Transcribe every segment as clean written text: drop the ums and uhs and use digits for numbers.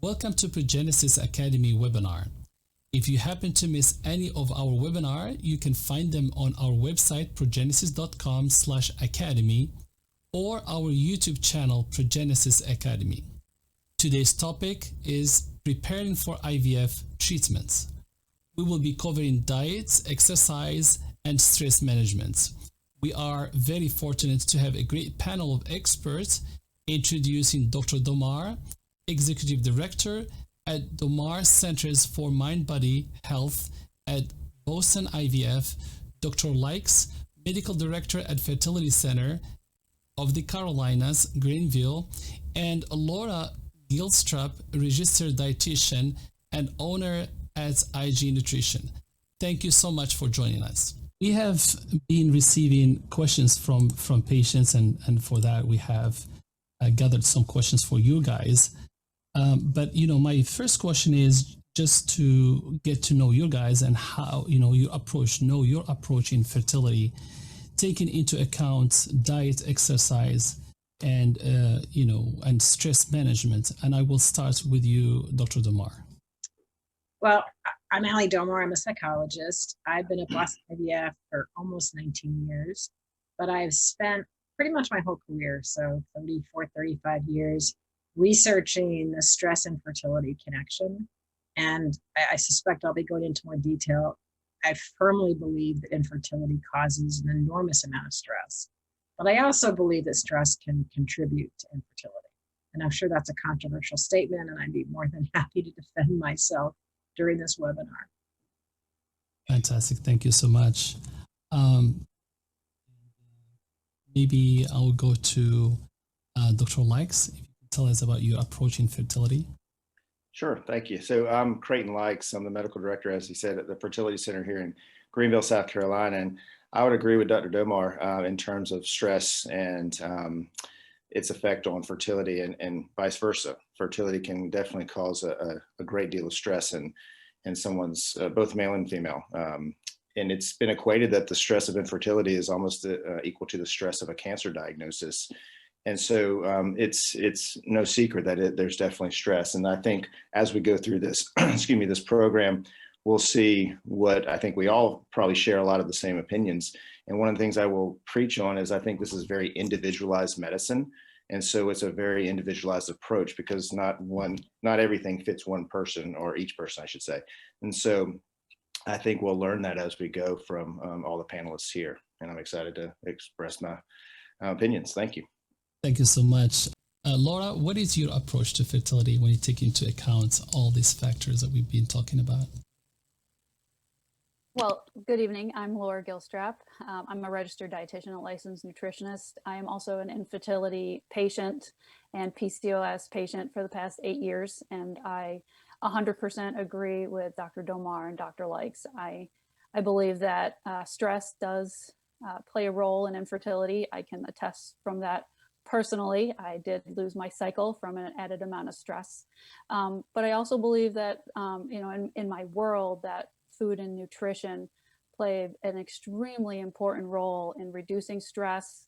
Welcome to Progenesis Academy webinar. If you happen to miss any of our webinar, you can find them on our website progenesis.com/academy or our YouTube channel Progenesis Academy. Today's topic is preparing for IVF treatments. We will be covering diets, exercise, and stress management. We are very fortunate to have a great panel of experts, introducing Dr. Domar, Executive Director at Domar Centers for Mind-Body Health at Boston IVF, Dr. Likes, Medical Director at Fertility Center of the Carolinas, Greenville, and Laura Gilstrap, Registered Dietitian and owner at IG Nutrition. Thank you so much for joining us. We have been receiving questions from patients, and for that we have gathered some questions for you guys. But my first question is just to get to know you guys and how your approach in fertility, taking into account diet, exercise, and and stress management. And I will start with you, Dr. Domar. Well, I'm Allie Domar. I'm a psychologist. I've been at Boston IVF for almost 19 years, but I've spent pretty much my whole career, so 34, 35 years, researching the stress and fertility connection. And I suspect I'll be going into more detail. I firmly believe that infertility causes an enormous amount of stress, but I also believe that stress can contribute to infertility. And I'm sure that's a controversial statement, and I'd be more than happy to defend myself during this webinar. Fantastic. Thank you so much. Maybe I'll go to Dr. Likes. If you can tell us about your approach in fertility. Sure, thank you. So I'm Creighton Likes. I'm the medical director, as he said, at the Fertility Center here in Greenville, South Carolina. And I would agree with Dr. Domar in terms of stress and its effect on fertility and vice versa. Fertility can definitely cause a great deal of stress in someone's, both male and female. And it's been equated that the stress of infertility is almost equal to the stress of a cancer diagnosis. And so it's no secret that there's definitely stress. And I think as we go through this, this program, we'll see what I think we all probably share a lot of the same opinions. And one of the things I will preach on is I think this is very individualized medicine. And so it's a very individualized approach because not everything fits one person, or each person, I should say. And so I think we'll learn that as we go from all the panelists here. And I'm excited to express my opinions. Thank you. Thank you so much. Laura, what is your approach to fertility when you take into account all these factors that we've been talking about? Well, good evening. I'm Laura Gilstrap. I'm a registered dietitian and licensed nutritionist. I am also an infertility patient and PCOS patient for the past 8 years. And I 100% agree with Dr. Domar and Dr. Likes. I believe that stress does play a role in infertility. I can attest from that personally. I did lose my cycle from an added amount of stress. But I also believe that, in my world, that food and nutrition play an extremely important role in reducing stress,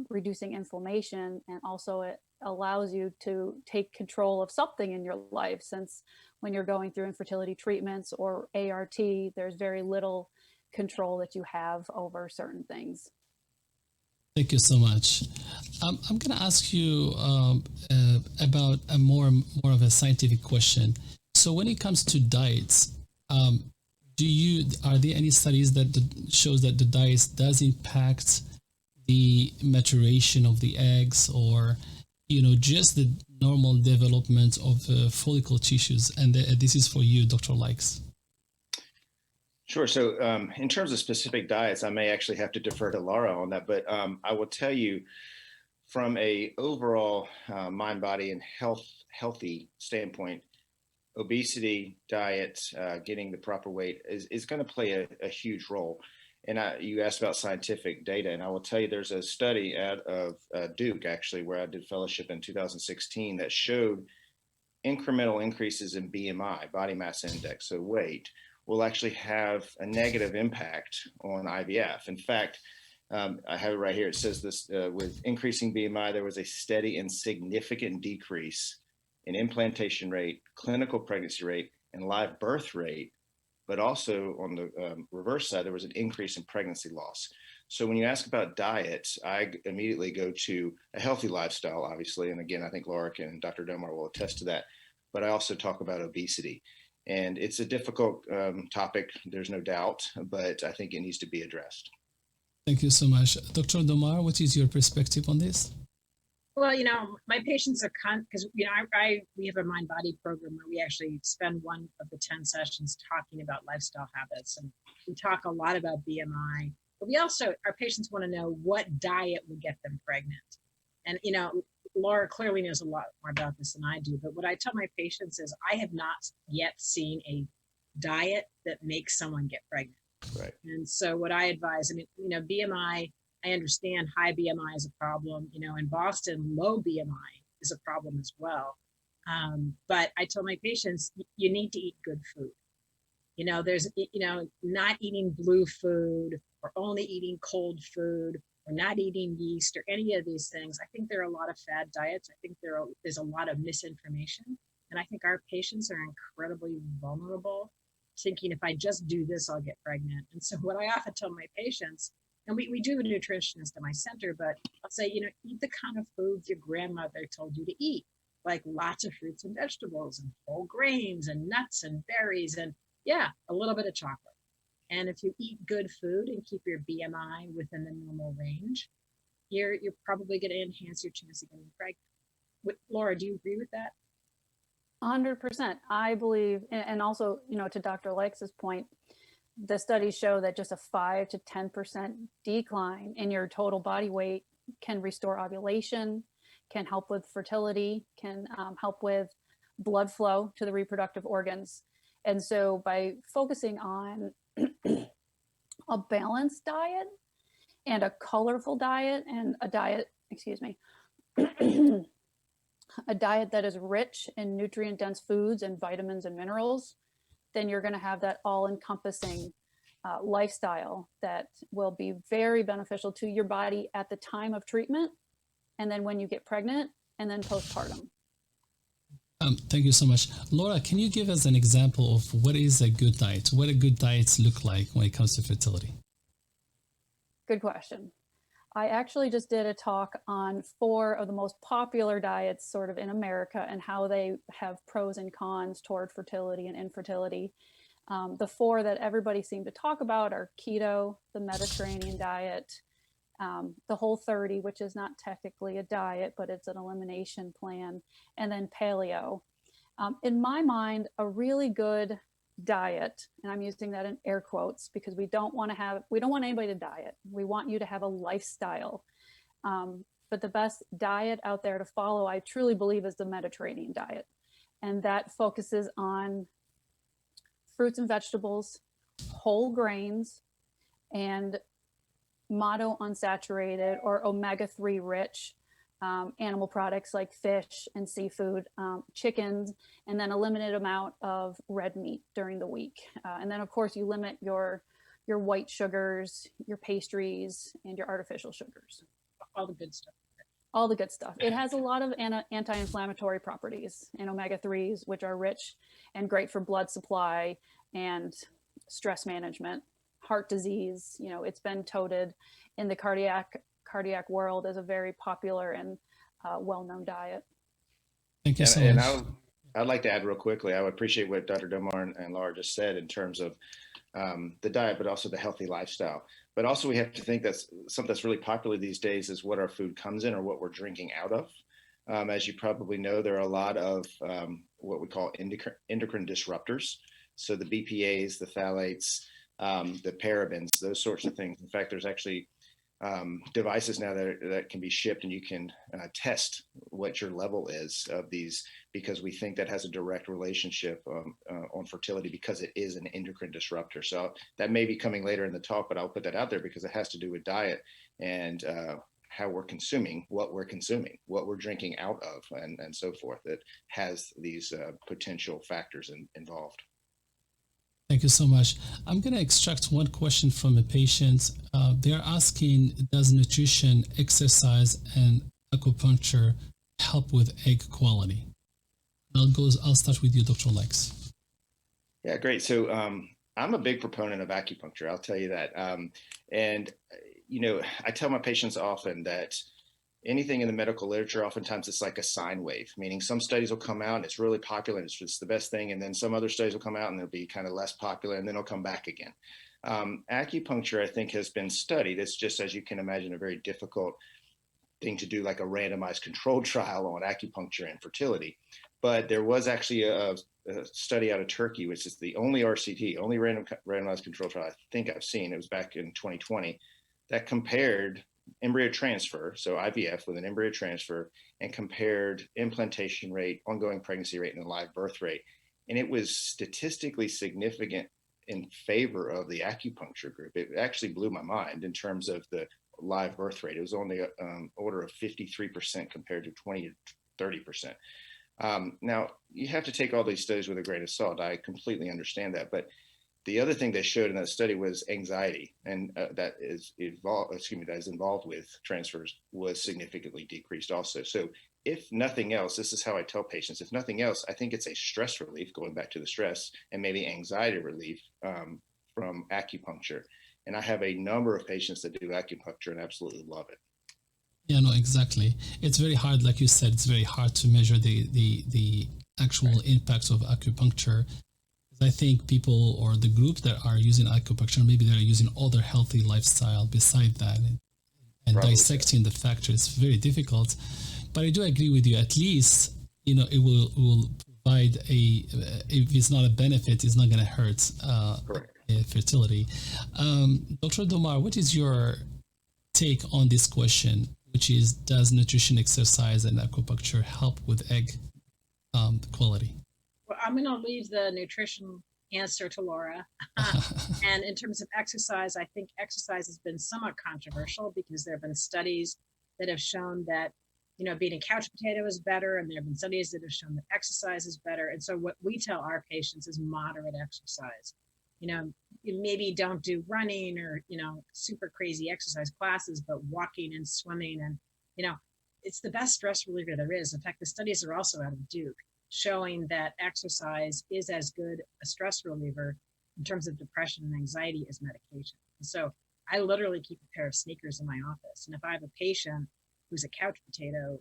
reducing inflammation, and also it allows you to take control of something in your life, since when you're going through infertility treatments or ART, there's very little control that you have over certain things. Thank you so much. I'm going to ask you about a more of a scientific question. So when it comes to diets, are there any studies that shows that the diet does impact the maturation of the eggs, or just the normal development of follicle tissues? And this is for you, Dr. Likes. Sure. So in terms of specific diets, I may actually have to defer to Laura on that, but I will tell you from a overall mind, body, and healthy standpoint, obesity diet, getting the proper weight is going to play a huge role. And you asked about scientific data, and I will tell you there's a study out of Duke, actually, where I did fellowship in 2016 that showed incremental increases in BMI, body mass index, so weight, will actually have a negative impact on IVF. In fact, I have it right here. It says this, with increasing BMI, there was a steady and significant decrease in implantation rate, clinical pregnancy rate, and live birth rate, but also on the reverse side, there was an increase in pregnancy loss. So when you ask about diet, I immediately go to a healthy lifestyle, obviously. And again, I think Laura and Dr. Domar will attest to that. But I also talk about obesity. And it's a difficult topic, there's no doubt, but I think it needs to be addressed. Thank you so much. Dr. Domar, what is your perspective on this? Well, my patients are because we have a mind body program where we actually spend one of the 10 sessions talking about lifestyle habits, and we talk a lot about BMI, but we also, our patients want to know what diet will get them pregnant. And Laura clearly knows a lot more about this than I do, but what I tell my patients is I have not yet seen a diet that makes someone get pregnant. Right. And so what I advise, BMI, I understand high BMI is a problem. In Boston, low BMI is a problem as well. But I tell my patients, you need to eat good food. There's, not eating blue food or only eating cold food or not eating yeast or any of these things. I think there are a lot of fad diets. I think there's a lot of misinformation. And I think our patients are incredibly vulnerable, thinking if I just do this, I'll get pregnant. And so what I often tell my patients, and we do have a nutritionist at my center, but I'll say, eat the kind of foods your grandmother told you to eat, like lots of fruits and vegetables and whole grains and nuts and berries and a little bit of chocolate. And if you eat good food and keep your BMI within the normal range, you're probably going to enhance your chance of getting pregnant. Laura, do you agree with that? 100%. I believe, and also, to Dr. Leix's point, the studies show that just a 5 to 10% decline in your total body weight can restore ovulation, can help with fertility, can help with blood flow to the reproductive organs. And so by focusing on a balanced diet and a colorful diet and a diet, a diet that is rich in nutrient-dense foods and vitamins and minerals, then you're going to have that all-encompassing lifestyle that will be very beneficial to your body at the time of treatment, and then when you get pregnant, and then postpartum. Thank you so much. Laura, can you give us an example of what is a good diet? What do good diets look like when it comes to fertility? Good question. I actually just did a talk on 4 of the most popular diets sort of in America and how they have pros and cons toward fertility and infertility. The 4 that everybody seemed to talk about are keto, the Mediterranean diet, the Whole30, which is not technically a diet, but it's an elimination plan, and then paleo. In my mind, a really good diet, and I'm using that in air quotes because we don't want anybody to diet. We want you to have a lifestyle. But the best diet out there to follow, I truly believe, is the Mediterranean diet. And that focuses on fruits and vegetables, whole grains, and monounsaturated or omega-3 rich animal products like fish and seafood, chickens, and then a limited amount of red meat during the week. And then, of course, you limit your white sugars, your pastries, and your artificial sugars. All the good stuff. All the good stuff. It has a lot of anti-inflammatory properties in omega-3s, which are rich and great for blood supply and stress management, heart disease. It's been touted in the cardiac world as a very popular and well-known diet. Thank you so much. And I'd like to add real quickly, I would appreciate what Dr. Domar and Laura just said in terms of the diet, but also the healthy lifestyle. But also we have to think that something that's really popular these days is what our food comes in or what we're drinking out of. As you probably know, there are a lot of what we call endocrine disruptors. So the BPAs, the phthalates, the parabens, those sorts of things. In fact, there's actually devices now that can be shipped and you can test what your level is of these, because we think that has a direct relationship on fertility because it is an endocrine disruptor. So that may be coming later in the talk, but I'll put that out there because it has to do with diet and how we're consuming, what we're drinking out of, and so forth, that has these potential factors involved. Thank you so much. I'm going to extract one question from a patient. They're asking, does nutrition, exercise, and acupuncture help with egg quality? I'll start with you, Dr. Lex. Yeah, great. So I'm a big proponent of acupuncture. I'll tell you that. And I tell my patients often that anything in the medical literature, oftentimes it's like a sine wave, meaning some studies will come out and it's really popular and it's just the best thing. And then some other studies will come out and they'll be kind of less popular and then they'll come back again. Acupuncture, I think, has been studied. It's just, as you can imagine, a very difficult thing to do, like a randomized controlled trial on acupuncture and fertility. But there was actually a study out of Turkey, which is the only RCT, only randomized controlled trial I think I've seen. It was back in 2020 that compared embryo transfer, so IVF with an embryo transfer, and compared implantation rate, ongoing pregnancy rate, and live birth rate. And it was statistically significant in favor of the acupuncture group. It actually blew my mind in terms of the live birth rate. It was only order of 53% compared to 20 to 30%. Now, you have to take all these studies with a grain of salt. I completely understand that. But the other thing they showed in that study was anxiety, and that is involved with transfers was significantly decreased also. So if nothing else, this is how I tell patients, if nothing else, I think it's a stress relief, going back to the stress, and maybe anxiety relief from acupuncture. And I have a number of patients that do acupuncture and absolutely love it. Yeah, no, exactly. It's very hard, like you said, it's very hard to measure the actual impacts of acupuncture. I think people or the group that are using acupuncture, maybe they're using other healthy lifestyle beside that, and dissecting the factors is very difficult. But I do agree with you. At least, it will provide if it's not a benefit, it's not going to hurt fertility. Dr. Domar, what is your take on this question, which is, does nutrition, exercise, and acupuncture help with egg quality? Well, I'm going to leave the nutrition answer to Laura. And in terms of exercise, I think exercise has been somewhat controversial because there have been studies that have shown that, being a couch potato is better. And there have been studies that have shown that exercise is better. And so what we tell our patients is moderate exercise. You maybe don't do running or, super crazy exercise classes, but walking and swimming. And, it's the best stress reliever there is. In fact, the studies are also out of Duke, showing that exercise is as good a stress reliever in terms of depression and anxiety as medication. And so I literally keep a pair of sneakers in my office. And if I have a patient who's a couch potato,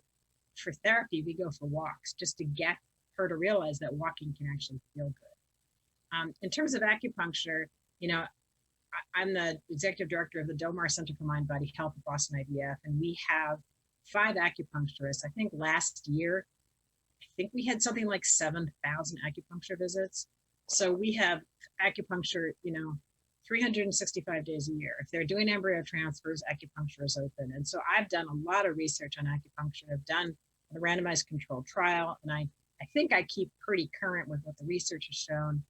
for therapy, we go for walks just to get her to realize that walking can actually feel good. In terms of acupuncture, I'm the executive director of the Domar Center for Mind Body Health at Boston IVF, and we have 5 acupuncturists. I think last year, we had something like 7,000 acupuncture visits. So we have acupuncture, 365 days a year. If they're doing embryo transfers, acupuncture is open. And so I've done a lot of research on acupuncture. I've done a randomized controlled trial, and I think I keep pretty current with what the research has shown.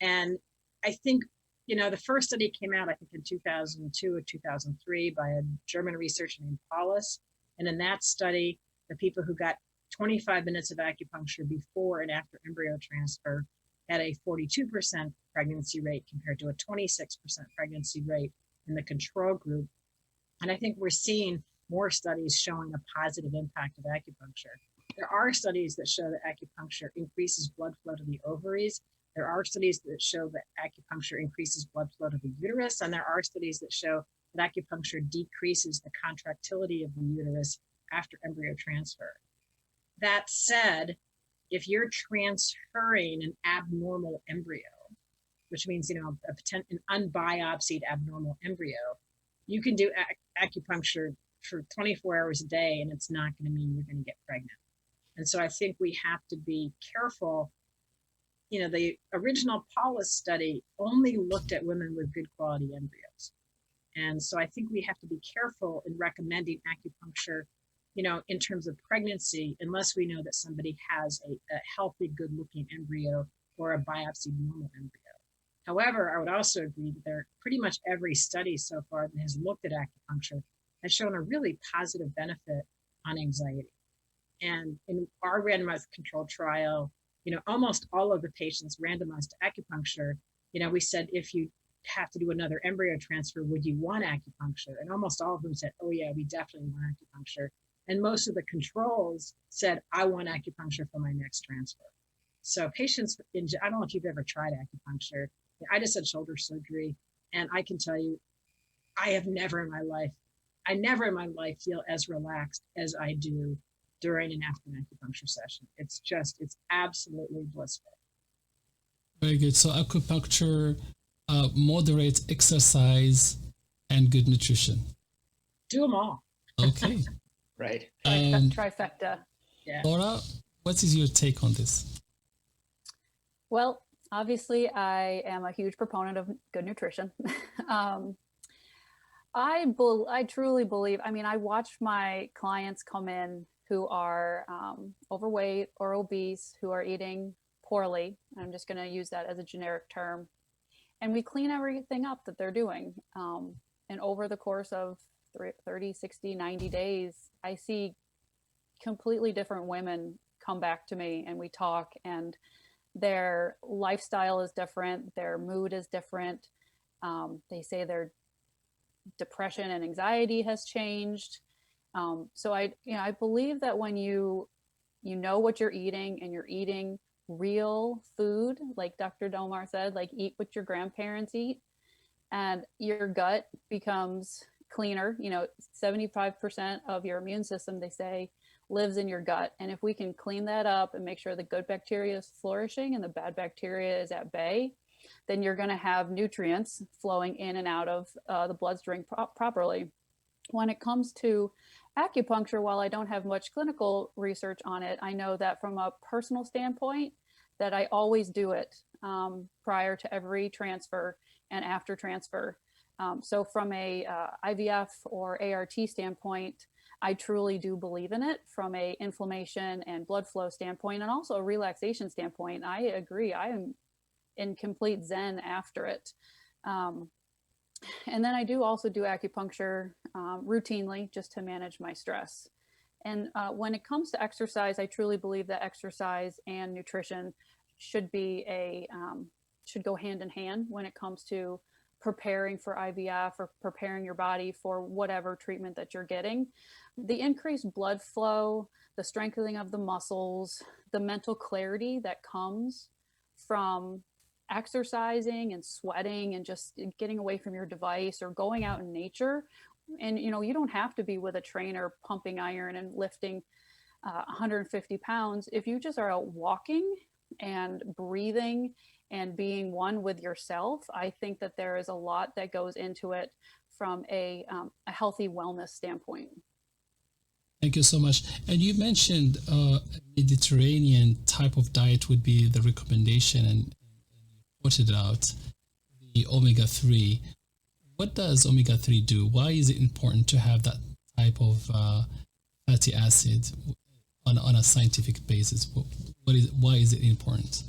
And I think, the first study came out, I think in 2002 or 2003 by a German researcher named Paulus. And in that study, the people who got 25 minutes of acupuncture before and after embryo transfer had a 42% pregnancy rate compared to a 26% pregnancy rate in the control group. And I think we're seeing more studies showing a positive impact of acupuncture. There are studies that show that acupuncture increases blood flow to the ovaries. There are studies that show that acupuncture increases blood flow to the uterus. And there are studies that show that acupuncture decreases the contractility of the uterus after embryo transfer. That said, if you're transferring an abnormal embryo, which means, an unbiopsied abnormal embryo, you can do acupuncture for 24 hours a day, and it's not going to mean you're going to get pregnant. And so I think we have to be careful. The original Paulus study only looked at women with good quality embryos. And so I think we have to be careful in recommending acupuncture, in terms of pregnancy, unless we know that somebody has a healthy, good-looking embryo or a biopsy normal embryo. However, I would also agree that pretty much every study so far that has looked at acupuncture has shown a really positive benefit on anxiety. And in our randomized controlled trial, almost all of the patients randomized to acupuncture, we said, if you have to do another embryo transfer, would you want acupuncture? And almost all of them said, oh yeah, we definitely want acupuncture. And most of the controls said, I want acupuncture for my next transfer. So patients, I don't know if you've ever tried acupuncture. I just had shoulder surgery, and I can tell you, I never in my life feel as relaxed as I do during and after an acupuncture session. It's absolutely blissful. Very good. So acupuncture, moderate exercise, and good nutrition. Do them all. Okay. Right. Trifecta. Yeah. Laura, what is your take on this? Well, obviously, I am a huge proponent of good nutrition. I truly believe, I mean, I watch my clients come in who are overweight or obese, who are eating poorly. I'm just going to use that as a generic term. And we clean everything up that they're doing. And over the course of 30, 60, 90 days, I see completely different women come back to me, and we talk, and their lifestyle is different. Their mood is different. They say their depression and anxiety has changed. So I believe that when you know what you're eating, and you're eating real food, like Dr. Domar said, like eat what your grandparents eat, and your gut becomes cleaner. 75% of your immune system, they say, lives in your gut. And if we can clean that up and make sure the good bacteria is flourishing and the bad bacteria is at bay, then you're going to have nutrients flowing in and out of the bloodstream properly. When it comes to acupuncture, while I don't have much clinical research on it, I know that from a personal standpoint, that I always do it prior to every transfer and after transfer. So from a IVF or ART standpoint, I truly do believe in it. From a inflammation and blood flow standpoint, and also a relaxation standpoint, I agree. I am in complete zen after it. And then I do also do acupuncture routinely just to manage my stress. And when it comes to exercise, I truly believe that exercise and nutrition should go hand in hand when it comes to preparing for IVF or preparing your body for whatever treatment that you're getting. The increased blood flow, the strengthening of the muscles, the mental clarity that comes from exercising and sweating and just getting away from your device or going out in nature. And you don't have to be with a trainer pumping iron and lifting 150 pounds. If you just are out walking and breathing and being one with yourself, I think that there is a lot that goes into it from a healthy wellness standpoint. Thank you so much. And you mentioned Mediterranean type of diet would be the recommendation, and you pointed out the omega-3. What does omega-3 do? Why is it important to have that type of fatty acid on a scientific basis? Why is it important?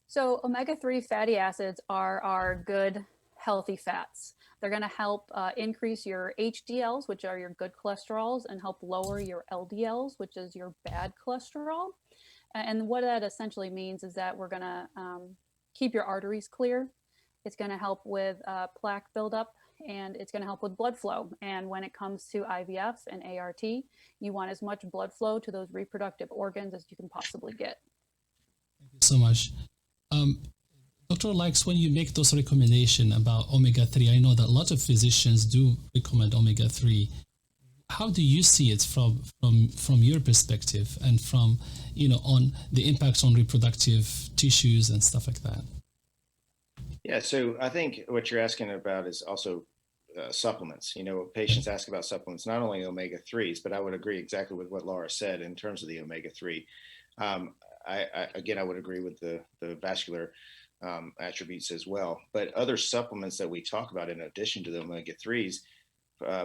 So omega-3 fatty acids are our good, healthy fats. They're going to help increase your HDLs, which are your good cholesterols, and help lower your LDLs, which is your bad cholesterol. And what that essentially means is that we're going to keep your arteries clear. It's going to help with plaque buildup, and it's going to help with blood flow. And when it comes to IVF and ART, you want as much blood flow to those reproductive organs as you can possibly get. Thank you so much. Dr. Likes, when you make those recommendations about omega-3, I know that a lot of physicians do recommend omega-3. How do you see it from your perspective, and from, on the impact on reproductive tissues and stuff like that? Yeah, so I think what you're asking about is also supplements. Patients ask about supplements, not only omega-3s, but I would agree exactly with what Laura said in terms of the omega-3. I would agree with the vascular attributes as well. But other supplements that we talk about in addition to the omega-3s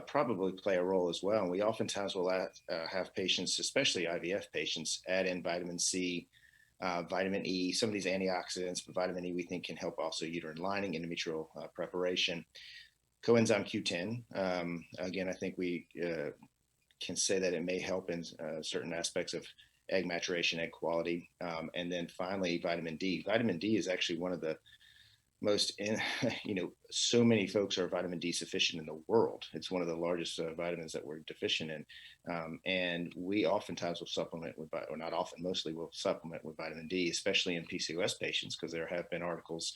probably play a role as well. And we oftentimes will have patients, especially IVF patients, add in vitamin C, vitamin E, some of these antioxidants, but vitamin E we think can help also uterine lining, endometrial preparation. Coenzyme Q10, again, I think we can say that it may help in certain aspects of egg maturation, egg quality. And then finally, vitamin D. Vitamin D is actually one of the so many folks are vitamin D sufficient in the world. It's one of the largest vitamins that we're deficient in. And we oftentimes will supplement with, or not often, mostly will supplement with vitamin D, especially in PCOS patients, because there have been articles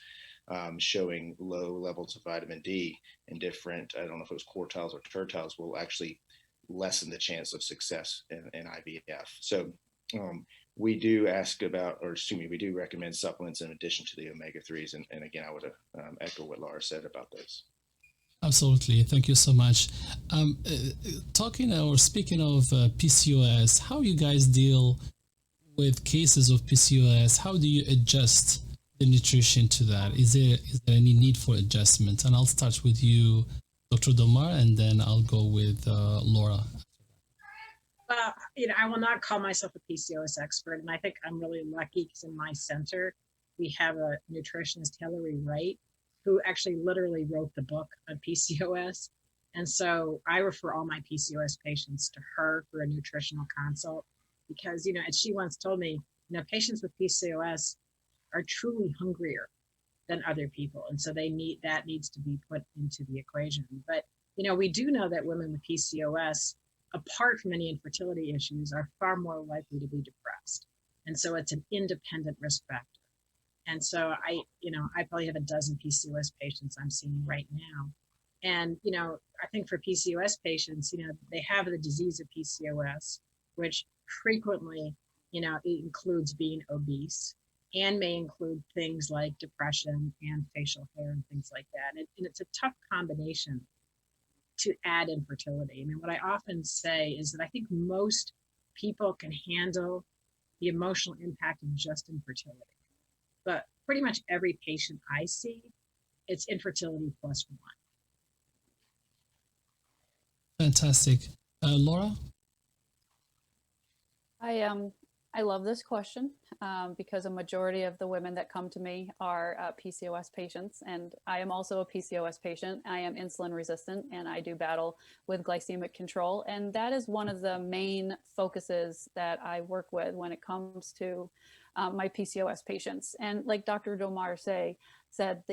showing low levels of vitamin D in different, I don't know if it was quartiles or tertiles, will actually lessen the chance of success in IVF. So we do we do recommend supplements in addition to the omega-3s. And again, I would echo what Laura said about those. Absolutely. Thank you so much. Speaking of PCOS, how you guys deal with cases of PCOS? How do you adjust the nutrition to that? Is there any need for adjustment? And I'll start with you, Dr. Domar, and then I'll go with Laura. Well, I will not call myself a PCOS expert, and I think I'm really lucky because in my center, we have a nutritionist, Hillary Wright, who actually literally wrote the book on PCOS. And so I refer all my PCOS patients to her for a nutritional consult because, as she once told me, patients with PCOS are truly hungrier than other people. And so that needs to be put into the equation. But, we do know that women with PCOS, apart from any infertility issues, are far more likely to be depressed. And so it's an independent risk factor. And so I probably have a dozen PCOS patients I'm seeing right now. And, I think for PCOS patients, they have the disease of PCOS, which frequently, it includes being obese and may include things like depression and facial hair and things like that. And it's a tough combination to add infertility. I mean, what I often say is that I think most people can handle the emotional impact of just infertility. But pretty much every patient I see, it's infertility plus one. Fantastic. Laura? I love this question because a majority of the women that come to me are PCOS patients, and I am also a PCOS patient. I am insulin resistant, and I do battle with glycemic control, and that is one of the main focuses that I work with when it comes to my PCOS patients. And like Dr. Domar said,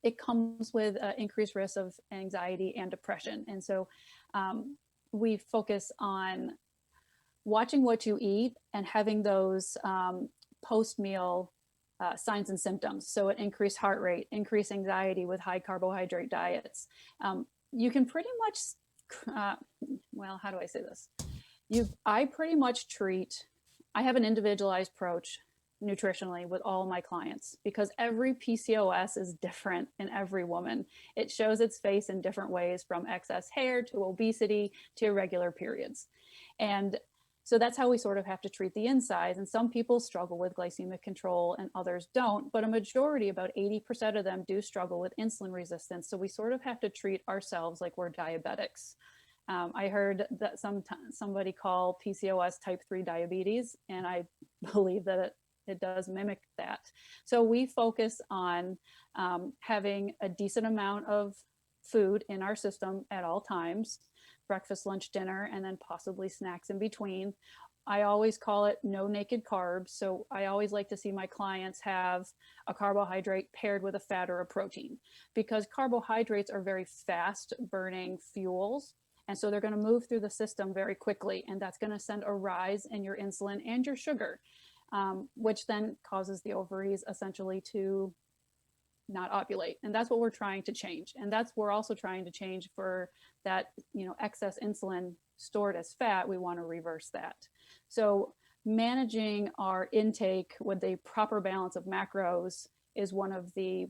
it comes with increased risk of anxiety and depression. And so we focus on watching what you eat and having those post-meal signs and symptoms. So an increased heart rate, increased anxiety with high carbohydrate diets. You can pretty much, how do I say this? I pretty much I have an individualized approach nutritionally with all my clients because every PCOS is different in every woman. It shows its face in different ways, from excess hair to obesity to irregular periods. And so that's how we sort of have to treat the insides. And some people struggle with glycemic control and others don't, but a majority, about 80% of them, do struggle with insulin resistance. So we sort of have to treat ourselves like we're diabetics. I heard that somebody call PCOS type 3 diabetes, and I believe that it does mimic that. So we focus on having a decent amount of food in our system at all times, breakfast, lunch, dinner, and then possibly snacks in between. I always call it no naked carbs. So I always like to see my clients have a carbohydrate paired with a fat or a protein, because carbohydrates are very fast burning fuels. And so they're going to move through the system very quickly. And that's going to send a rise in your insulin and your sugar, which then causes the ovaries essentially to not ovulate. And that's what we're trying to change. And we're also trying to change for that, excess insulin stored as fat. We want to reverse that. So managing our intake with the proper balance of macros is one of the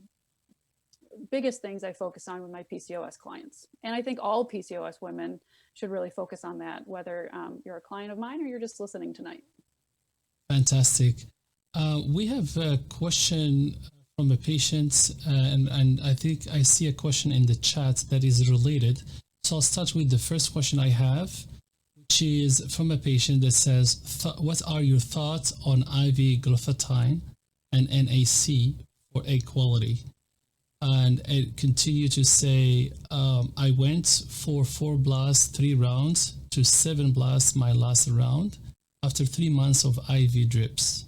biggest things I focus on with my PCOS clients. And I think all PCOS women should really focus on that, whether you're a client of mine or you're just listening tonight. Fantastic. We have a question from a patient, and I think I see a question in the chat that is related. So I'll start with the first question I have, which is from a patient that says, what are your thoughts on IV glutathione and NAC for egg quality? And it continued to say, I went for 4 blasts, 3 rounds, to 7 blasts my last round after 3 months of IV drips.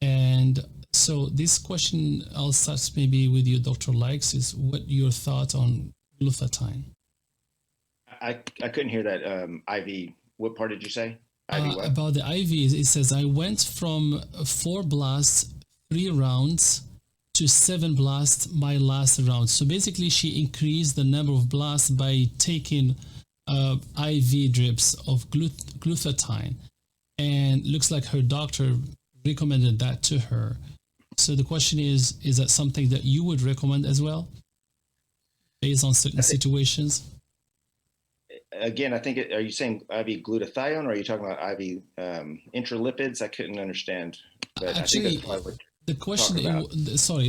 And So this question, I'll start maybe with you, Dr. Likes, is what your thoughts on glutathione? I couldn't hear that. IV. What part did you say? IV what? About the IV, it says I went from 4 blasts, 3 rounds to 7 blasts my last round. So basically, she increased the number of blasts by taking IV drips of glutathione, and looks like her doctor recommended that to her. So the question is that something that you would recommend as well, based on certain situations? Again, I think, are you saying IV glutathione, or are you talking about IV intralipids? I couldn't understand. But actually, I think that's probably what the question,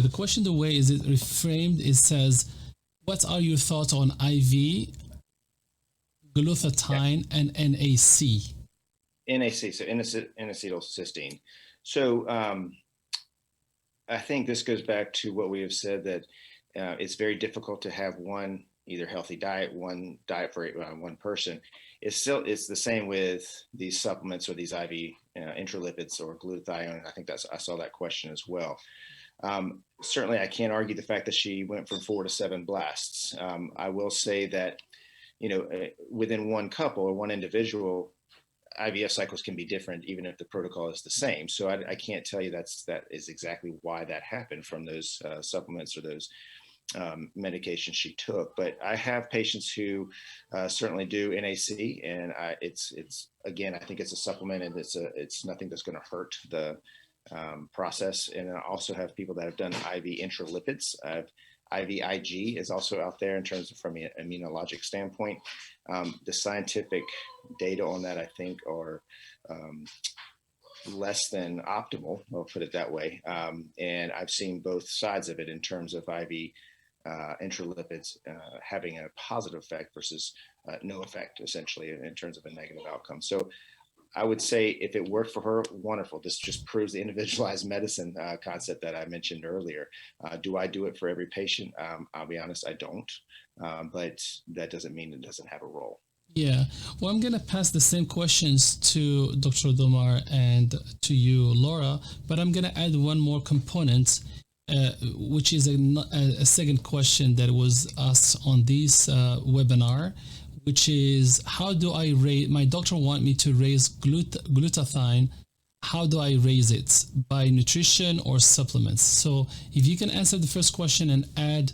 the question, the way is it reframed, it says, what are your thoughts on IV, glutathione, and NAC? NAC, so N-acetylcysteine. So I think this goes back to what we have said, that it's very difficult to have one either healthy diet, one diet for one person. It's the same with these supplements or these IV intralipids or glutathione. I think I saw that question as well. Certainly, I can't argue the fact that she went from 4 to 7 blasts. I will say that, within one couple or one individual, IVF cycles can be different, even if the protocol is the same. So I can't tell you that is exactly why that happened from those supplements or those medications she took. But I have patients who certainly do NAC, and it's again, I think it's a supplement, and it's nothing that's going to hurt the process. And I also have people that have done IV intralipids. IVIG is also out there in terms of from an immunologic standpoint. The scientific data on that, I think, are less than optimal, I'll put it that way. And I've seen both sides of it in terms of IV intralipids having a positive effect versus no effect, essentially, in terms of a negative outcome. So I would say if it worked for her, wonderful. This just proves the individualized medicine concept that I mentioned earlier. Do I do it for every patient? I'll be honest, I don't. But that doesn't mean it doesn't have a role. Yeah. Well, I'm going to pass the same questions to Dr. Domar and to you, Laura, but I'm going to add one more component, which is a second question that was asked on this webinar, which is, how do I raise, my doctor want me to raise glutathione, how do I raise it? By nutrition or supplements? So if you can answer the first question and add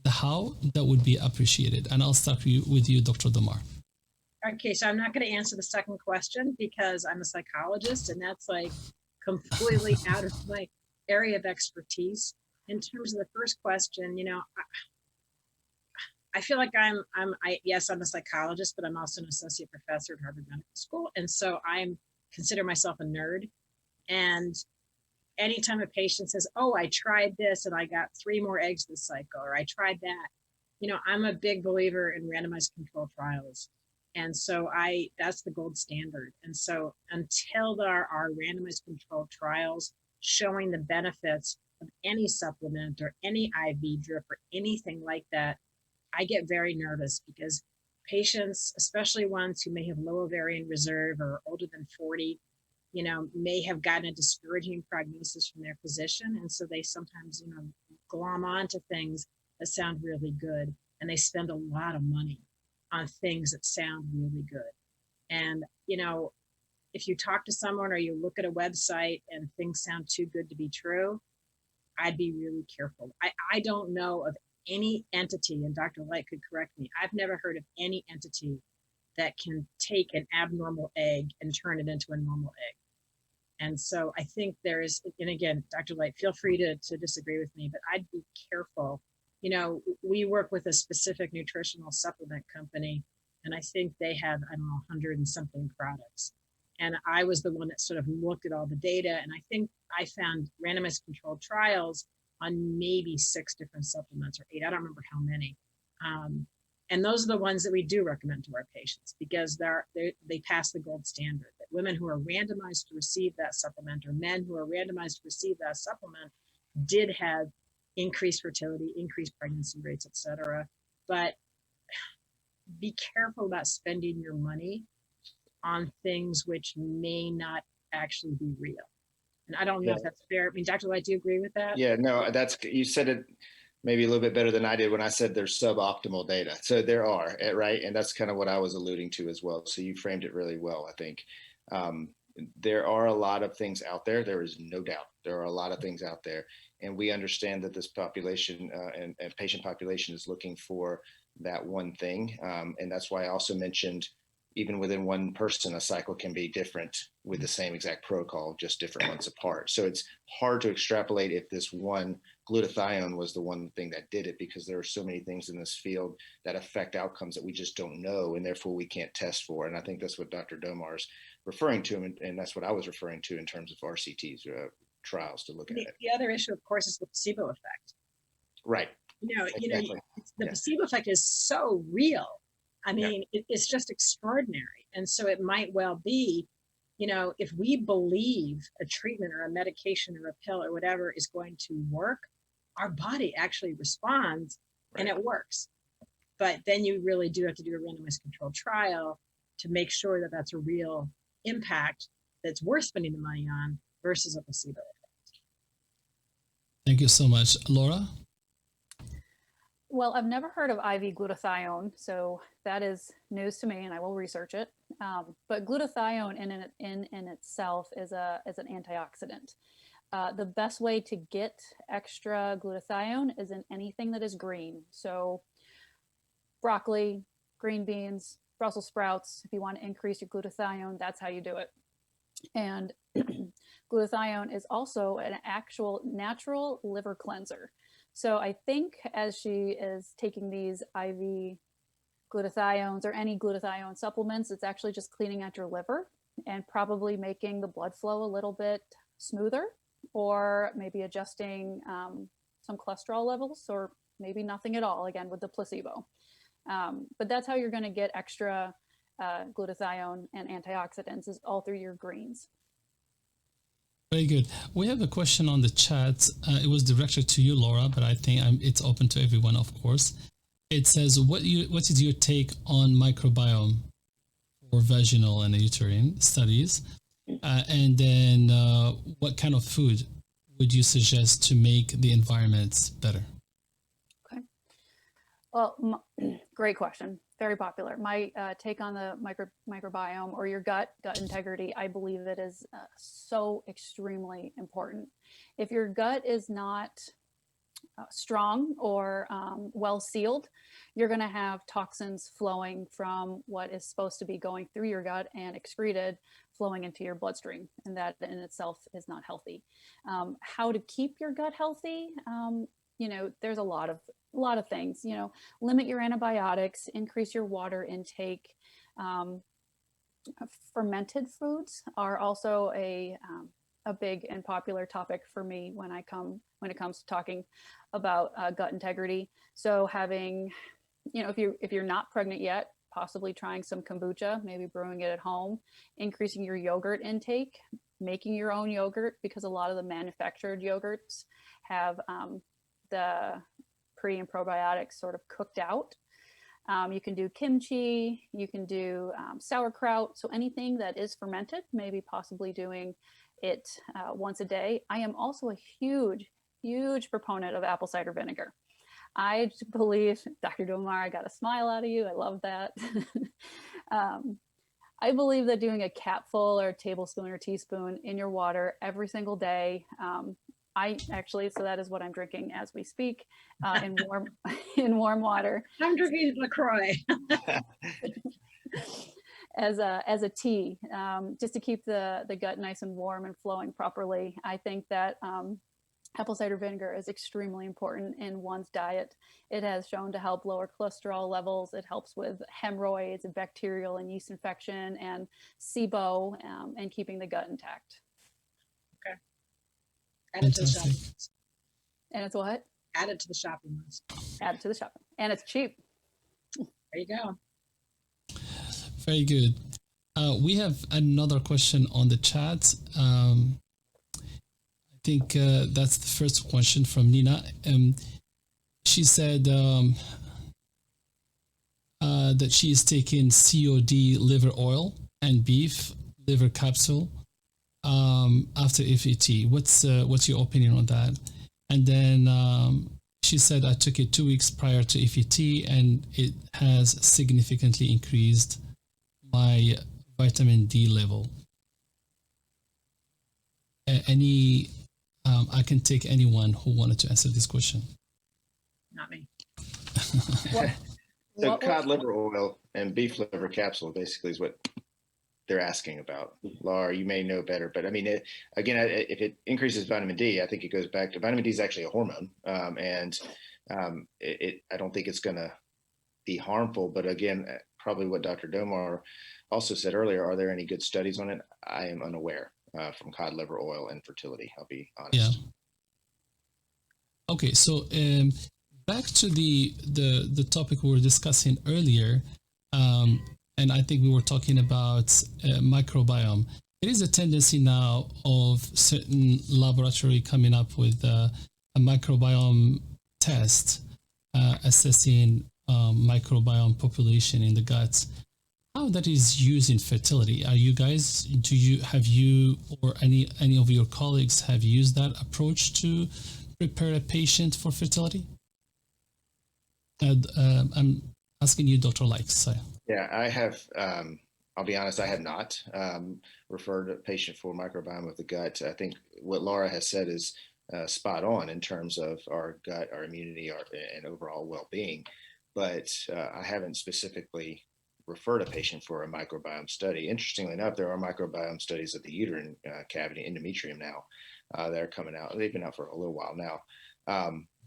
the how, that would be appreciated. And I'll start with you, Dr. Domar. Okay, so I'm not going to answer the second question because I'm a psychologist, and that's like completely out of my area of expertise. In terms of the first question, I feel like yes, I'm a psychologist, but I'm also an associate professor at Harvard Medical School. And so consider myself a nerd. And anytime a patient says, oh, I tried this and I got 3 more eggs this cycle, or I tried that, I'm a big believer in randomized controlled trials. And so that's the gold standard. And so until there are randomized controlled trials showing the benefits of any supplement or any IV drip or anything like that, I get very nervous, because patients, especially ones who may have low ovarian reserve or older than 40, may have gotten a discouraging prognosis from their physician. And so they sometimes, glom onto things that sound really good, and they spend a lot of money on things that sound really good. And, if you talk to someone or you look at a website and things sound too good to be true, I'd be really careful. I don't know of any entity, and Dr. Light could correct me, I've never heard of any entity that can take an abnormal egg and turn it into a normal egg. And so I think and again, Dr. Light, feel free to disagree with me, but I'd be careful. We work with a specific nutritional supplement company, and I think they have, 100 and something products. And I was the one that sort of looked at all the data, and I think I found randomized controlled trials on maybe 6 different supplements, or 8, I don't remember how many. And those are the ones that we do recommend to our patients, because they pass the gold standard, that women who are randomized to receive that supplement, or men who are randomized to receive that supplement, did have increased fertility, increased pregnancy rates, etc. But be careful about spending your money on things which may not actually be real. And I don't know if that's fair. I mean, Dr. Light, do you agree with that? Yeah, no, you said it maybe a little bit better than I did when I said there's suboptimal data. So there are, right? And that's kind of what I was alluding to as well. So you framed it really well, I think. There are a lot of things out there. There is no doubt. There are a lot of things out there. And we understand that this population and patient population is looking for that one thing. And that's why I also mentioned even within one person, a cycle can be different with the same exact protocol, just different months apart. So it's hard to extrapolate if this one glutathione was the one thing that did it, because there are so many things in this field that affect outcomes that we just don't know, and therefore we can't test for. And I think that's what Dr. Domar is referring to, and that's what I was referring to in terms of RCTs, trials to look at it. The other issue, of course, is the placebo effect. Right. Exactly. The placebo effect is so real. I mean, it's just extraordinary. And so it might well be, if we believe a treatment or a medication or a pill or whatever is going to work, our body actually responds and it works. But then you really do have to do a randomized controlled trial to make sure that that's a real impact that's worth spending the money on versus a placebo effect. Thank you so much. Laura? Well, I've never heard of IV glutathione, so that is news to me, and I will research it. But glutathione in itself is an antioxidant. The best way to get extra glutathione is in anything that is green. So broccoli, green beans, Brussels sprouts. If you want to increase your glutathione, that's how you do it. And glutathione is also an actual natural liver cleanser. So I think as she is taking these IV glutathiones or any glutathione supplements, it's actually just cleaning out your liver and probably making the blood flow a little bit smoother, or maybe adjusting some cholesterol levels, or maybe nothing at all, again, with the placebo. But that's how you're going to get extra glutathione and antioxidants, is all through your greens. Very good. We have a question on the chat. It was directed to you, Laura, but I think it's open to everyone, of course. It says, what is your take on microbiome for vaginal and uterine studies? And then what kind of food would you suggest to make the environment better? Okay. Well, great question. Very popular. My take on the microbiome or your gut integrity, I believe it is so extremely important. If your gut is not strong or well sealed, you're going to have toxins flowing from what is supposed to be going through your gut and excreted flowing into your bloodstream, and that in itself is not healthy. How to keep your gut healthy? There's a lot of things. Limit your antibiotics, increase your water intake. Fermented foods are also a big and popular topic for me when it comes to talking about gut integrity. So having, if you're not pregnant yet, possibly trying some kombucha, maybe brewing it at home, increasing your yogurt intake, making your own yogurt, because a lot of the manufactured yogurts have the pre and probiotics sort of cooked out. You can do kimchi, you can do sauerkraut. So anything that is fermented, maybe possibly doing it once a day. I am also a huge proponent of apple cider vinegar. I believe, Dr. Domar, I got a smile out of you. I love that. I believe that doing a capful or a tablespoon or teaspoon in your water every single day, so that is what I'm drinking as we speak, in warm water. I'm drinking LaCroix. as a tea, just to keep the gut nice and warm and flowing properly. I think that apple cider vinegar is extremely important in one's diet. It has shown to help lower cholesterol levels. It helps with hemorrhoids and bacterial and yeast infection and SIBO, and keeping the gut intact. Okay. Add it to the shopping list. And it's what? Add it to the shopping list. Add it to the shopping. And it's cheap. There you go. Very good. We have another question on the chat. I think that's the first question from Nina. She said that she is taking COD liver oil and beef liver capsule after FET. What's your opinion on that? And then she said, I took it 2 weeks prior to FET and it has significantly increased my vitamin D level. I can take anyone who wanted to answer this question. Not me. So cod liver oil and beef liver capsule basically is what they're asking about. Laura, you may know better, but I mean, if it increases vitamin D, I think it goes back to vitamin D is actually a hormone, and I don't think it's going to be harmful. But again, probably what Dr. Domar also said earlier, are there any good studies on it? I am unaware from cod liver oil and fertility. I'll be honest. Yeah. Okay, so back to the topic we were discussing earlier, and I think we were talking about microbiome. There is a tendency now of certain laboratory coming up with a microbiome test assessing microbiome population in the gut. How that is used in fertility? Are you guys? Have you or any of your colleagues have used that approach to prepare a patient for fertility? I'm asking you, Dr. Likes. So. Yeah, I have. I'll be honest, I have not referred a patient for microbiome of the gut. I think what Laura has said is spot on in terms of our gut, our immunity, and overall well-being. But I haven't specifically referred a patient for a microbiome study. Interestingly enough, there are microbiome studies of the uterine cavity, endometrium now, that are coming out. They've been out for a little while now.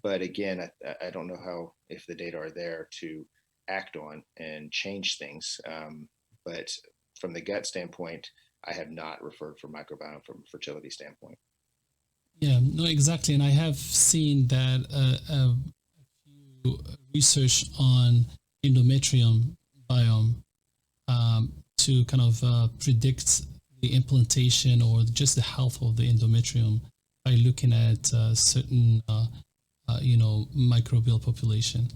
But again, I don't know if the data are there to act on and change things. But from the gut standpoint, I have not referred for microbiome from a fertility standpoint. Yeah, no, exactly. And I have seen that a few research on endometrium biome to kind of predict the implantation or just the health of the endometrium by looking at certain, microbial population.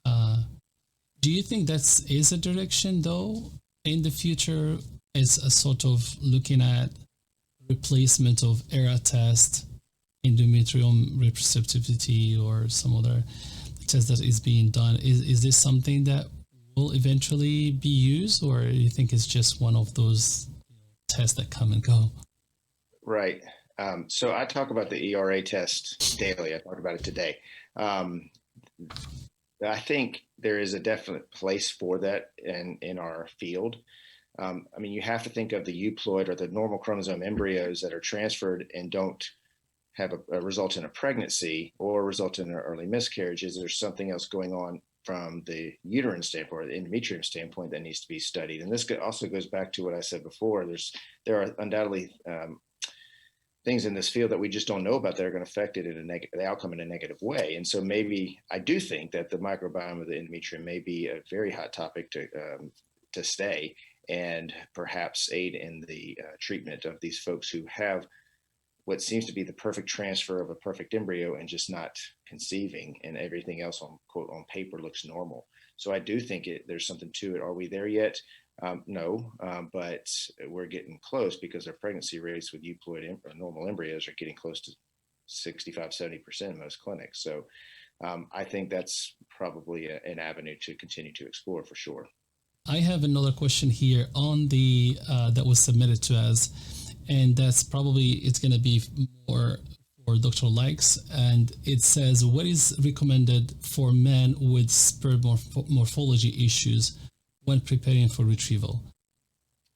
Do you think that is a direction, though, in the future, as a sort of looking at replacement of ERA test, endometrium receptivity, or some other test that is being done? Is this something that will eventually be used, or you think it's just one of those tests that come and go? Right. So I talk about the ERA test daily. I talk about it today. I think there is a definite place for that in our field. I mean, you have to think of the euploid or the normal chromosome embryos that are transferred and don't have a result in a pregnancy or result in an early miscarriage. Is there something else going on from the uterine standpoint or the endometrium standpoint that needs to be studied? And this also goes back to what I said before. There are undoubtedly things in this field that we just don't know about that are going to affect it in the outcome in a negative way. And so maybe I do think that the microbiome of the endometrium may be a very hot topic to stay and perhaps aid in the treatment of these folks who have what seems to be the perfect transfer of a perfect embryo and just not conceiving, and everything else on paper looks normal. So I do think there's something to it. Are we there yet? No, but we're getting close because our pregnancy rates with euploid or normal embryos are getting close to 65-70% in most clinics. So I think that's probably an avenue to continue to explore for sure. I have another question here on the that was submitted to us, and it's going to be more for Dr. Likes, and it says, what is recommended for men with sperm morphology issues when preparing for retrieval?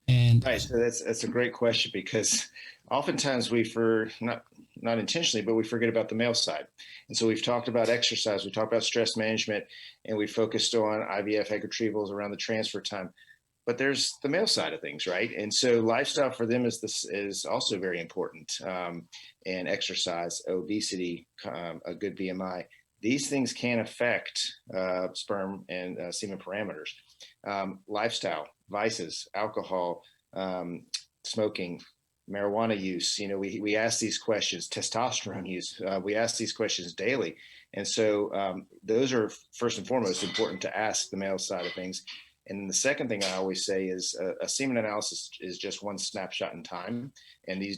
And right, so that's a great question, because oftentimes not intentionally, but we forget about the male side. And so we've talked about exercise, we talked about stress management, and we focused on IVF egg retrievals around the transfer time. But there's the male side of things, right? And so lifestyle for them is also very important. And exercise, obesity, a good BMI. These things can affect sperm and semen parameters. Lifestyle, vices, alcohol, smoking, marijuana use. We ask these questions, testosterone use. We ask these questions daily. And so those are first and foremost important to ask the male side of things. And the second thing I always say is a semen analysis is just one snapshot in time, and these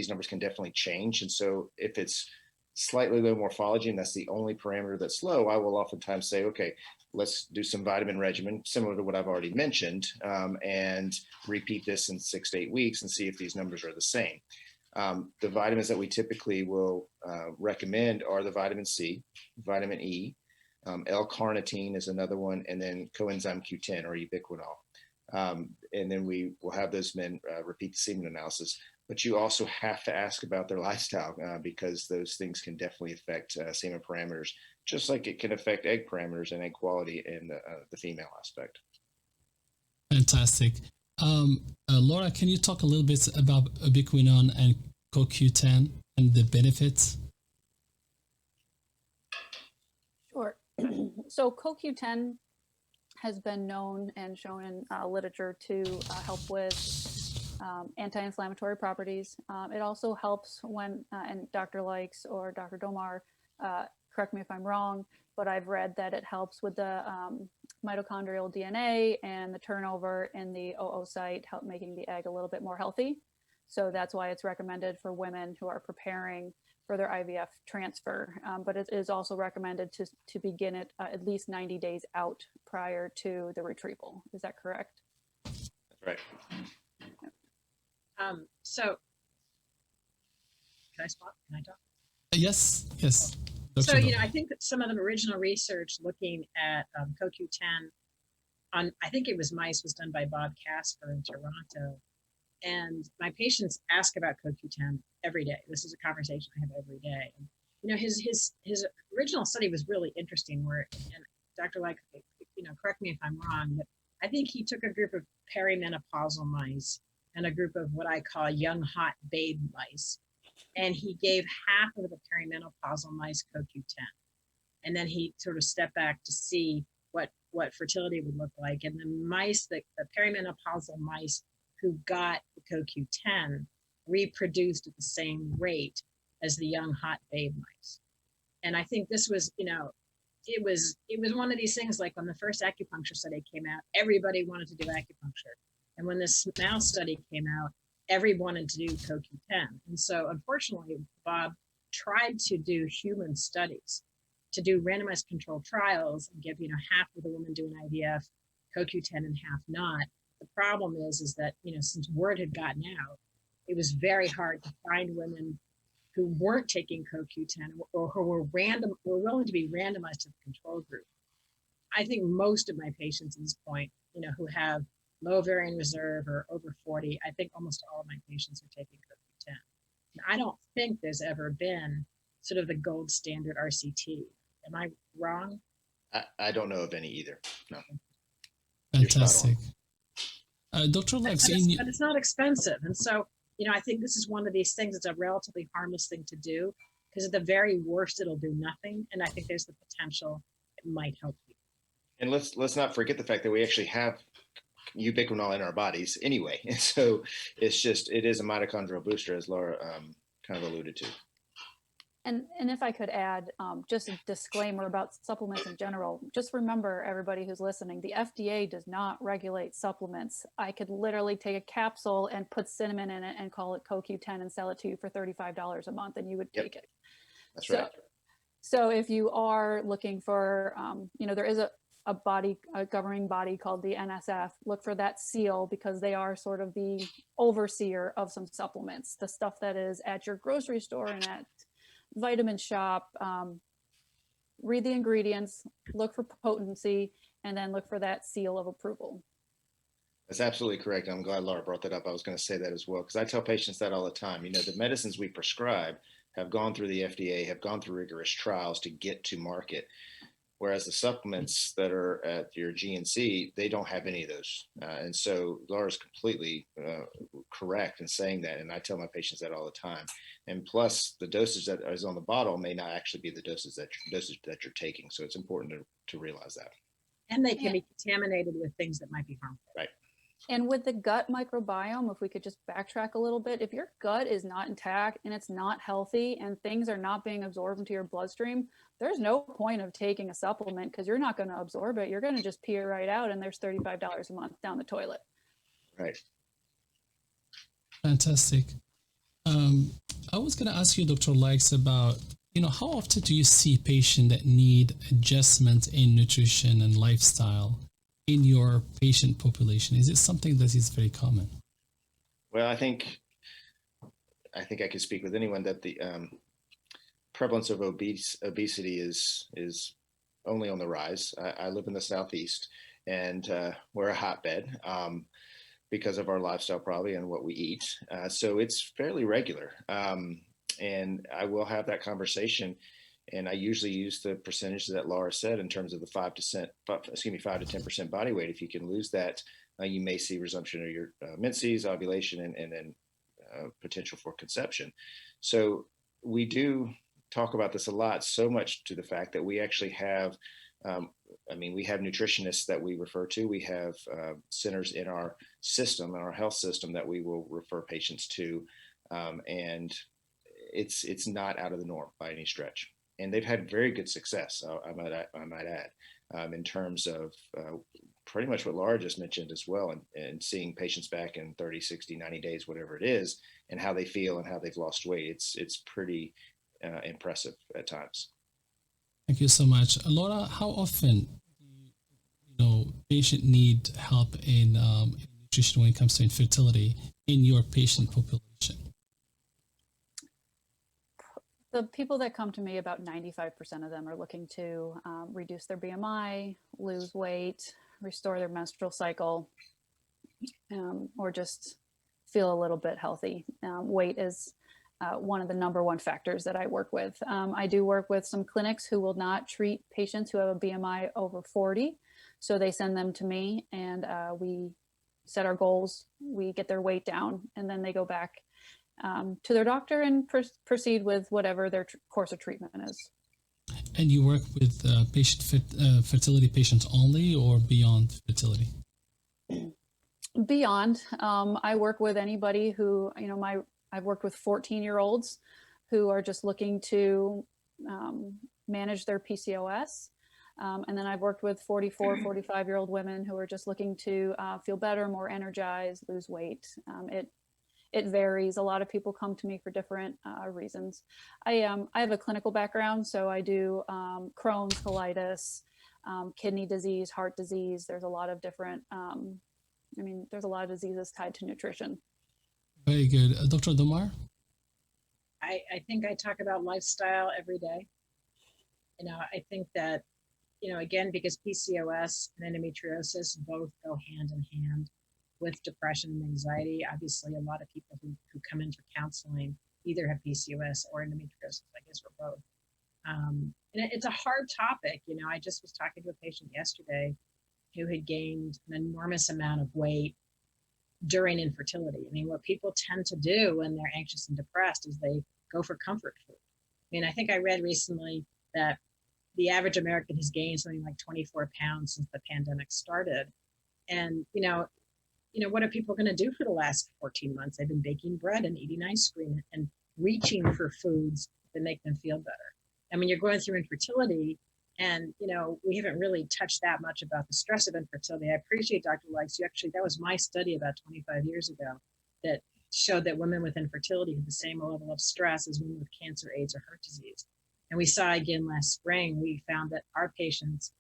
numbers can definitely change. And so if it's slightly low morphology and that's the only parameter that's low, I will oftentimes say, okay, let's do some vitamin regimen similar to what I've already mentioned, and repeat this in 6 to 8 weeks and see if these numbers are the same. The vitamins that we typically will recommend are the vitamin C, vitamin E, L-carnitine is another one, and then coenzyme Q10 or ubiquinol. And then we will have those men repeat the semen analysis. But you also have to ask about their lifestyle because those things can definitely affect semen parameters, just like it can affect egg parameters and egg quality in the female aspect. Fantastic. Laura, can you talk a little bit about ubiquinol and CoQ10 and the benefits? Sure. So CoQ10 has been known and shown in literature to help with anti-inflammatory properties. It also helps when, and Dr. Likes or Dr. Domar, correct me if I'm wrong, but I've read that it helps with the mitochondrial DNA and the turnover in the oocyte, help making the egg a little bit more healthy. So that's why it's recommended for women who are preparing for their IVF transfer. But it is also recommended to begin it at least 90 days out prior to the retrieval. Is that correct? That's right. So can I stop? Can I talk? Yes, yes. So, I think that some of the original research looking at CoQ10 on, I think it was mice, was done by Bob Casper in Toronto. And my patients ask about CoQ10 every day. This is a conversation I have every day. And, his original study was really interesting where, and Dr. Like, correct me if I'm wrong, but I think he took a group of perimenopausal mice and a group of what I call young, hot babe mice. And he gave half of the perimenopausal mice CoQ10. And then he sort of stepped back to see what fertility would look like. And the mice, the perimenopausal mice who got the CoQ10 reproduced at the same rate as the young, hot babe mice. And I think this was, it was one of these things like when the first acupuncture study came out, everybody wanted to do acupuncture. And when this mouse study came out, everyone wanted to do CoQ10. And so unfortunately, Bob tried to do human studies, to do randomized controlled trials and give, half of the women doing IVF CoQ10 and half not. The problem is that, since word had gotten out, it was very hard to find women who weren't taking CoQ10 or who were willing to be randomized to the control group. I think most of my patients at this point, who have low ovarian reserve or over 40, I think almost all of my patients are taking CoQ10. And I don't think there's ever been sort of the gold standard RCT. Am I wrong? I don't know of any either. No. Fantastic. Dr. Lex, but it's not expensive. And so, I think this is one of these things. It's a relatively harmless thing to do because at the very worst, it'll do nothing. And I think there's the potential it might help you. And let's not forget the fact that we actually have ubiquinol in our bodies anyway. And so it is a mitochondrial booster, as Laura kind of alluded to. And if I could add just a disclaimer about supplements in general, just remember, everybody who's listening, the FDA does not regulate supplements. I could literally take a capsule and put cinnamon in it and call it CoQ10 and sell it to you for $35 a month, and you would take it. That's right. So if you are looking for, there is a governing body called the NSF, look for that seal because they are sort of the overseer of some supplements, the stuff that is at your grocery store and at vitamin shop. Read the ingredients, look for potency, and then look for that seal of approval. That's absolutely correct. I'm glad Laura brought that up. I was going to say that as well, because I tell patients that all the time. The medicines we prescribe have gone through the FDA, have gone through rigorous trials to get to market. Whereas the supplements that are at your GNC, they don't have any of those. And so Laura's completely correct in saying that. And I tell my patients that all the time. And plus the dosage that is on the bottle may not actually be the dosage that you're taking. So it's important to realize that. And they can be contaminated with things that might be harmful. Right. And with the gut microbiome, if we could just backtrack a little bit, if your gut is not intact and it's not healthy and things are not being absorbed into your bloodstream, there's no point of taking a supplement because you're not going to absorb it. You're going to just pee it right out, and there's $35 a month down the toilet. Right. Fantastic. I was going to ask you, Dr. Likes, about, how often do you see patients that need adjustment in nutrition and lifestyle in your patient population? Is it something that is very common? Well, I think I can speak with anyone that the prevalence of obesity is only on the rise. I live in the Southeast, and we're a hotbed because of our lifestyle probably and what we eat. So it's fairly regular. And I will have that conversation. And I usually use the percentages that Laura said in terms of the 5 to 10% body weight. If you can lose that, you may see resumption of your menses, ovulation, and then potential for conception. So we do talk about this a lot, so much to the fact that we actually have, we have nutritionists that we refer to. We have centers in our system, in our health system, that we will refer patients to. And it's not out of the norm by any stretch. And they've had very good success, I might add, in terms of pretty much what Laura just mentioned as well, and seeing patients back in 30, 60, 90 days, whatever it is, and how they feel and how they've lost weight. It's pretty impressive at times. Thank you so much. Laura, how often patient need help in nutrition when it comes to infertility in your patient population? The people that come to me, about 95% of them are looking to reduce their BMI, lose weight, restore their menstrual cycle, or just feel a little bit healthy. Weight is one of the number one factors that I work with. I do work with some clinics who will not treat patients who have a BMI over 40. So they send them to me, and we set our goals, we get their weight down, and then they go back to their doctor and proceed with whatever their course of treatment is. And you work with fertility patients only, or beyond fertility? Beyond. I work with anybody who, I've worked with 14-year-olds who are just looking to manage their PCOS. And then I've worked with 44, 45-year-old women who are just looking to feel better, more energized, lose weight. It varies. A lot of people come to me for different reasons. I have a clinical background, so I do Crohn's, colitis, kidney disease, heart disease. There's a lot of different, there's a lot of diseases tied to nutrition. Very good. Dr. Domar? I think I talk about lifestyle every day. I think that, again, because PCOS and endometriosis both go hand in hand with depression and anxiety. Obviously, a lot of people who come in for counseling either have PCOS or endometriosis, I guess, or both. And it's a hard topic. I just was talking to a patient yesterday who had gained an enormous amount of weight during infertility. What people tend to do when they're anxious and depressed is they go for comfort food. I think I read recently that the average American has gained something like 24 pounds since the pandemic started. And, what are people going to do for the last 14 months? They've been baking bread and eating ice cream and reaching for foods that make them feel better. You're going through infertility, and, we haven't really touched that much about the stress of infertility. I appreciate, Dr. Likes, that was my study about 25 years ago that showed that women with infertility have the same level of stress as women with cancer, AIDS, or heart disease. And we saw again last spring, we found that our patients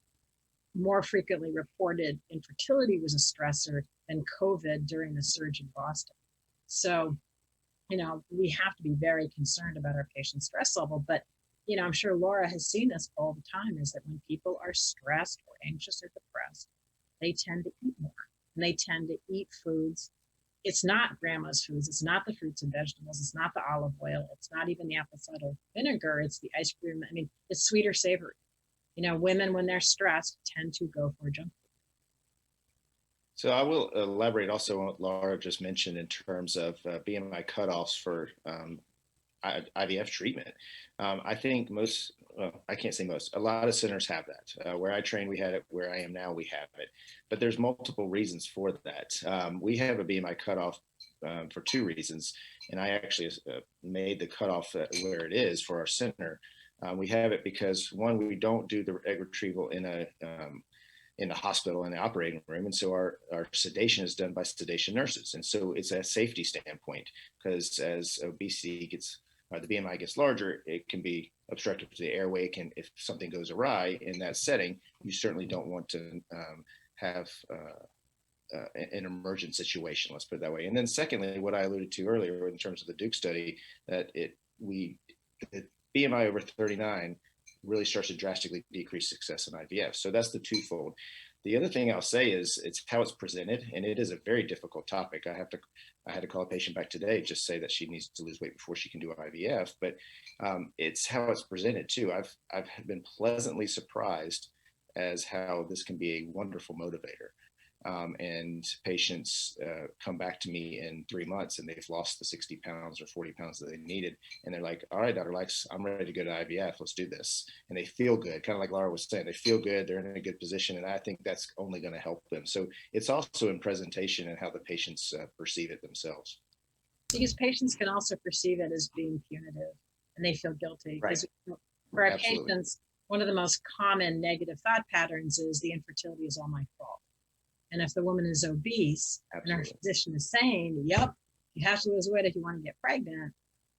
more frequently reported infertility was a stressor than COVID during the surge in Boston. So, we have to be very concerned about our patient's stress level. But, I'm sure Laura has seen this all the time, is that when people are stressed or anxious or depressed, they tend to eat more, and they tend to eat foods. It's not grandma's foods. It's not the fruits and vegetables. It's not the olive oil. It's not even the apple cider vinegar. It's the ice cream. It's sweet or savory. Women, when they're stressed, tend to go for junk food. So I will elaborate also on what Laura just mentioned in terms of BMI cutoffs for IVF treatment. I think most I can't say most, a lot of centers have that. Where I trained, we had it. Where I am now, we have it. But there's multiple reasons for that. We have a BMI cutoff for two reasons. And I actually made the cutoff where it is for our center. We have it because, one, we don't do the egg retrieval in the hospital, in the operating room. And so our sedation is done by sedation nurses. And so it's a safety standpoint, because as obesity gets, the BMI gets larger, it can be obstructive to the airway. If something goes awry in that setting, you certainly don't want to have an emergent situation, let's put it that way. And then secondly, what I alluded to earlier in terms of the Duke study, that the BMI over 39 really starts to drastically decrease success in IVF. So that's the twofold. The other thing I'll say is it's how it's presented, and it is a very difficult topic. I had to call a patient back today, just say that she needs to lose weight before she can do IVF, but it's how it's presented too. I've been pleasantly surprised as how this can be a wonderful motivator. And patients come back to me in 3 months and they've lost the 60 pounds or 40 pounds that they needed. And they're like, all right, Dr. Likes, I'm ready to go to IVF. Let's do this. And they feel good, kind of like Laura was saying, they feel good. They're in a good position. And I think that's only going to help them. So it's also in presentation and how the patients perceive it themselves. Because patients can also perceive it as being punitive and they feel guilty. Right. For our Absolutely. patients, one of the most common negative thought patterns is the infertility is all my fault. And if the woman is obese, Absolutely. and her physician is saying, yep, you have to lose weight if you want to get pregnant,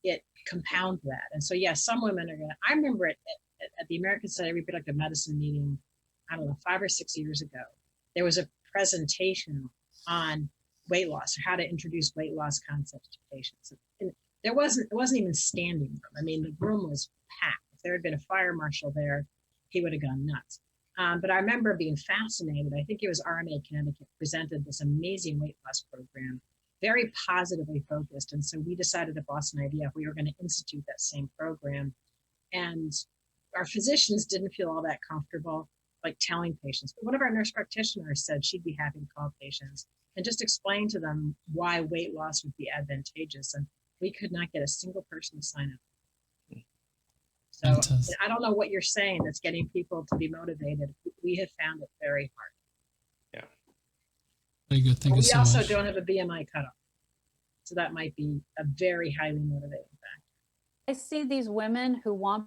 it compounds that. And so, yes, some women are going to, I remember at the American Society of Reproductive Medicine meeting, I don't know, 5 or 6 years ago, there was a presentation on weight loss, or how to introduce weight loss concepts to patients. And it wasn't even standing room. I mean, the room was packed. If there had been a fire marshal there, he would have gone nuts. But I remember being fascinated. I think it was RMA Connecticut presented this amazing weight loss program, very positively focused. And so we decided at Boston IVF, we were going to institute that same program. And our physicians didn't feel all that comfortable, like telling patients. But one of our nurse practitioners said she'd be happy to call patients and just explain to them why weight loss would be advantageous. And we could not get a single person to sign up. So Fantastic. I don't know what you're saying that's getting people to be motivated. We have found it very hard. Yeah. Very good. Thank you We so also much. don't have a BMI cutoff. So that might be a very highly motivating factor. I see these women who want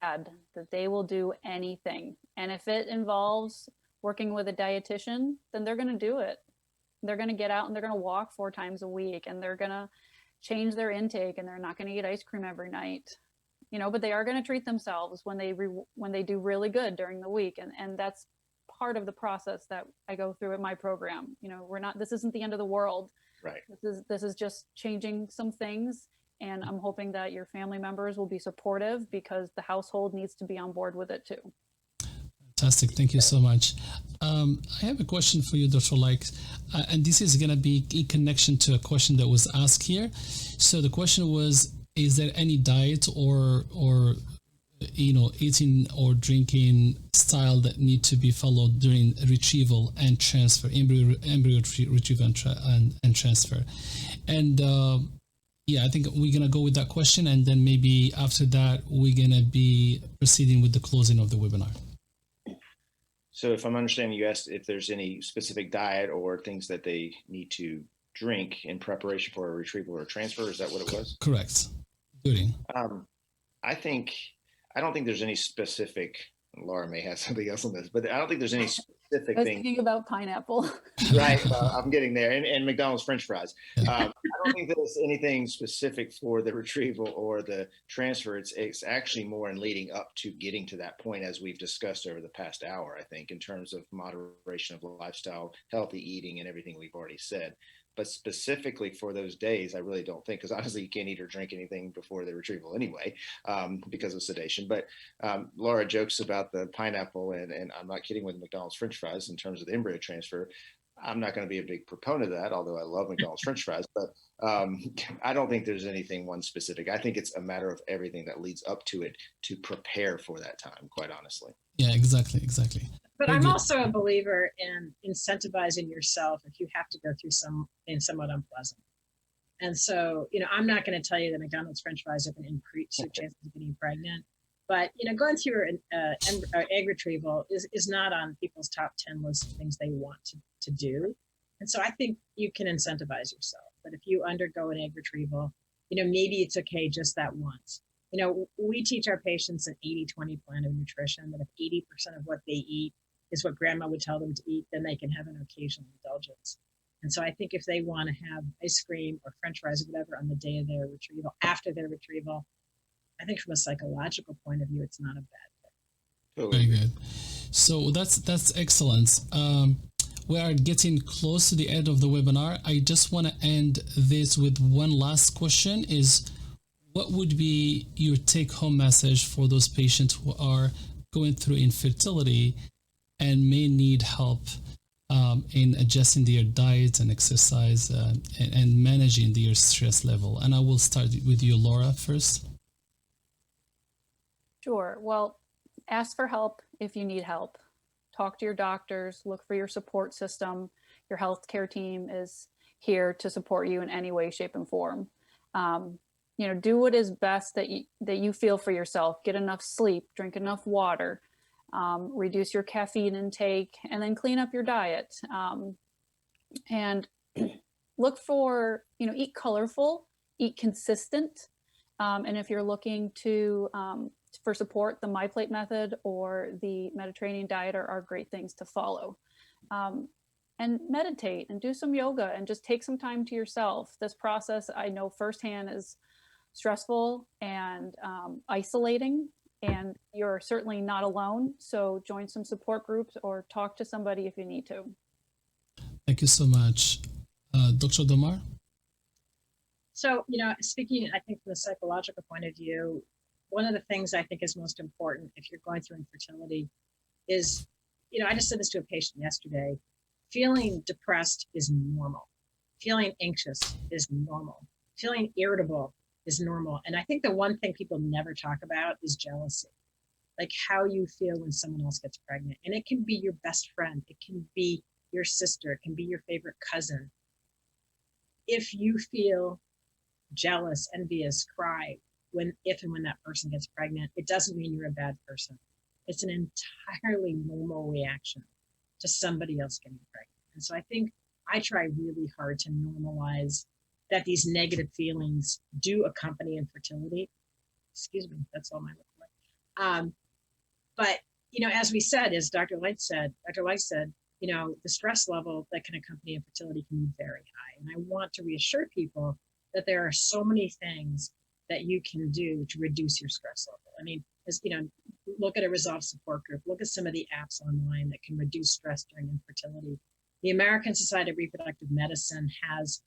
that they will do anything. And if it involves working with a dietitian, then they're going to do it. They're going to get out and they're going to walk 4 times a week, and they're going to change their intake, and they're not going to eat ice cream every night. But they are going to treat themselves when they do really good during the week. And that's part of the process that I go through at my program. This isn't the end of the world. Right. This is just changing some things. And I'm hoping that your family members will be supportive, because the household needs to be on board with it too. Fantastic. Thank you so much. I have a question for you, Dr. Like, and this is going to be in connection to a question that was asked here. So the question was, is there any diet or eating or drinking style that need to be followed during retrieval and transfer, embryo retrieval and transfer? And I think we're going to go with that question, and then maybe after that, we're going to be proceeding with the closing of the webinar. So if I'm understanding, you asked if there's any specific diet or things that they need to drink in preparation for a retrieval or a transfer. Is that what it was? Correct. Good. I don't think there's any specific, Laura may have something else on this, but I don't think there's any specific I was thing. thinking about pineapple. Right. I'm getting there. And McDonald's French fries. I don't think there's anything specific for the retrieval or the transfer. It's actually more in leading up to getting to that point, as we've discussed over the past hour, I think, in terms of moderation of lifestyle, healthy eating, and everything we've already said. But specifically for those days, I really don't think, because honestly, you can't eat or drink anything before the retrieval anyway, because of sedation. But Laura jokes about the pineapple, and I'm not kidding with McDonald's French fries in terms of the embryo transfer. I'm not going to be a big proponent of that, although I love McDonald's French fries. But I don't think there's anything one specific. I think it's a matter of everything that leads up to it to prepare for that time, quite honestly. Yeah, exactly. But I'm also a believer in incentivizing yourself if you have to go through something somewhat unpleasant. And so, I'm not going to tell you that McDonald's French fries are going to increase your chances of getting pregnant. But going through an egg retrieval is not on people's top 10 list of things they want to do. And so I think you can incentivize yourself. But if you undergo an egg retrieval, maybe it's okay just that once. We teach our patients an 80-20 plan of nutrition, that if 80% of what they eat is what grandma would tell them to eat, then they can have an occasional indulgence. And so I think if they want to have ice cream or French fries or whatever on the day of their retrieval, after their retrieval, I think from a psychological point of view, it's not a bad thing. Very good. So that's excellent. We are getting close to the end of the webinar. I just want to end this with one last question: is what would be your take-home message for those patients who are going through infertility and may need help in adjusting their diet and exercise and managing their stress level? And I will start with you, Laura, first. Sure. Well, ask for help if you need help. Talk to your doctors, look for your support system. Your healthcare team is here to support you in any way, shape, and form. Do what is best that you feel for yourself. Get enough sleep, drink enough water, reduce your caffeine intake, and then clean up your diet. And look for, eat colorful, eat consistent. And if you're looking for support, the My Plate method or the Mediterranean diet are great things to follow. And meditate and do some yoga and just take some time to yourself. This process, I know firsthand, is stressful and isolating, and you're certainly not alone. So join some support groups or talk to somebody if you need to. Thank you so much. Dr. Domar? So, speaking, I think from the psychological point of view, one of the things I think is most important if you're going through infertility is, I just said this to a patient yesterday, feeling depressed is normal. Feeling anxious is normal. Feeling irritable is normal. And I think the one thing people never talk about is jealousy, like how you feel when someone else gets pregnant. And it can be your best friend. It can be your sister. It can be your favorite cousin. If you feel jealous, envious, cry, if and when that person gets pregnant, it doesn't mean you're a bad person. It's an entirely normal reaction to somebody else getting pregnant. And so I think I try really hard to normalize that these negative feelings do accompany infertility. Excuse me, that's all my liquid. But, as we said, as Dr. Light said, the stress level that can accompany infertility can be very high. And I want to reassure people that there are so many things that you can do to reduce your stress level. I mean, look at a Resolve support group, look at some of the apps online that can reduce stress during infertility. The American Society of Reproductive Medicine has,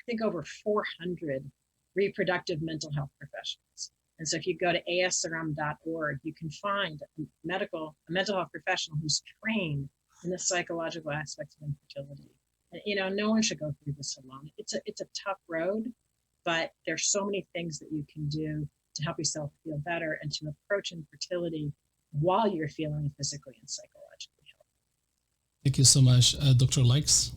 I think, over 400 reproductive mental health professionals. And so if you go to asrm.org, you can find a mental health professional who's trained in the psychological aspects of infertility. And, no one should go through this alone. It's a tough road, but there's so many things that you can do to help yourself feel better and to approach infertility while you're feeling physically and psychologically healthy. Thank you so much. Dr. Likes?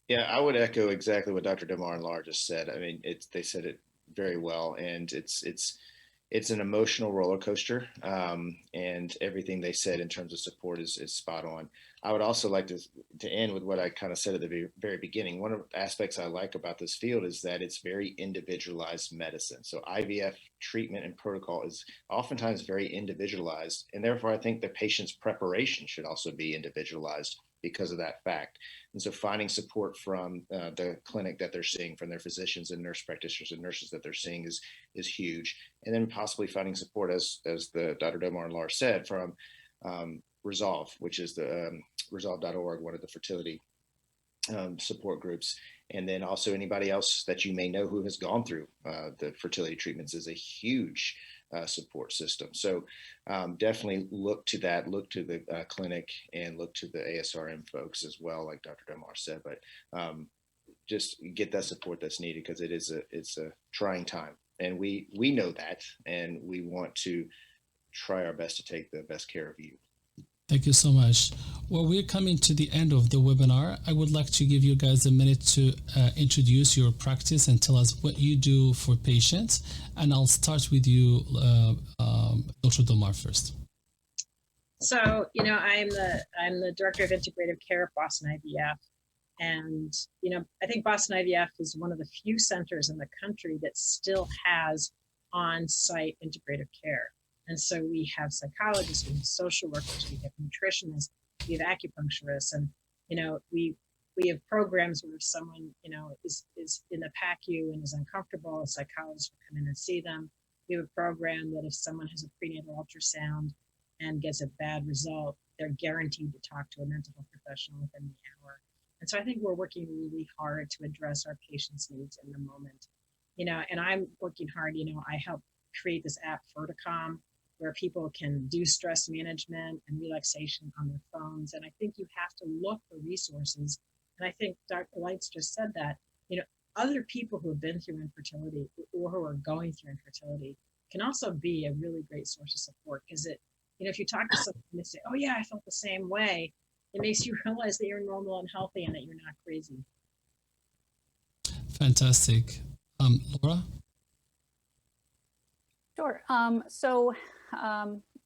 Yeah, I would echo exactly what Dr. Domar and Laura just said. I mean, they said it very well, and it's an emotional roller coaster, and everything they said in terms of support is spot on. I would also like to end with what I kind of said at the very beginning. One of the aspects I like about this field is that it's very individualized medicine. So IVF treatment and protocol is oftentimes very individualized, and therefore I think the patient's preparation should also be individualized because of that fact. And so finding support from the clinic that they're seeing, from their physicians and nurse practitioners and nurses that they're seeing is huge. And then possibly finding support, as the Dr. Domar and Laura said, from Resolve, which is the resolve.org, one of the fertility support groups. And then also anybody else that you may know who has gone through the fertility treatments is a huge support system. So definitely look to that, look to the clinic, and look to the ASRM folks as well, like Dr. Domar said, but just get that support that's needed, because it's a trying time. And we know that, and we want to try our best to take the best care of you. Thank you so much. Well, we're coming to the end of the webinar. I would like to give you guys a minute to introduce your practice and tell us what you do for patients. And I'll start with you, Dr. Domar first. So, I'm the director of integrative care at Boston IVF. And, I think Boston IVF is one of the few centers in the country that still has on-site integrative care. And so we have psychologists, we have social workers, we have nutritionists, we have acupuncturists, and, we have programs where if someone, is in the PACU and is uncomfortable, a psychologist will come in and see them. We have a program that if someone has a prenatal ultrasound and gets a bad result, they're guaranteed to talk to a mental health professional within the hour. And so I think we're working really hard to address our patients' needs in the moment. And I'm working hard, I help create this app, Ferticom, where people can do stress management and relaxation on their phones. And I think you have to look for resources. And I think Dr. Lights just said that, other people who have been through infertility or who are going through infertility can also be a really great source of support, because if you talk to someone and they say, oh yeah, I felt the same way, it makes you realize that you're normal and healthy and that you're not crazy. Fantastic. Laura? Sure. So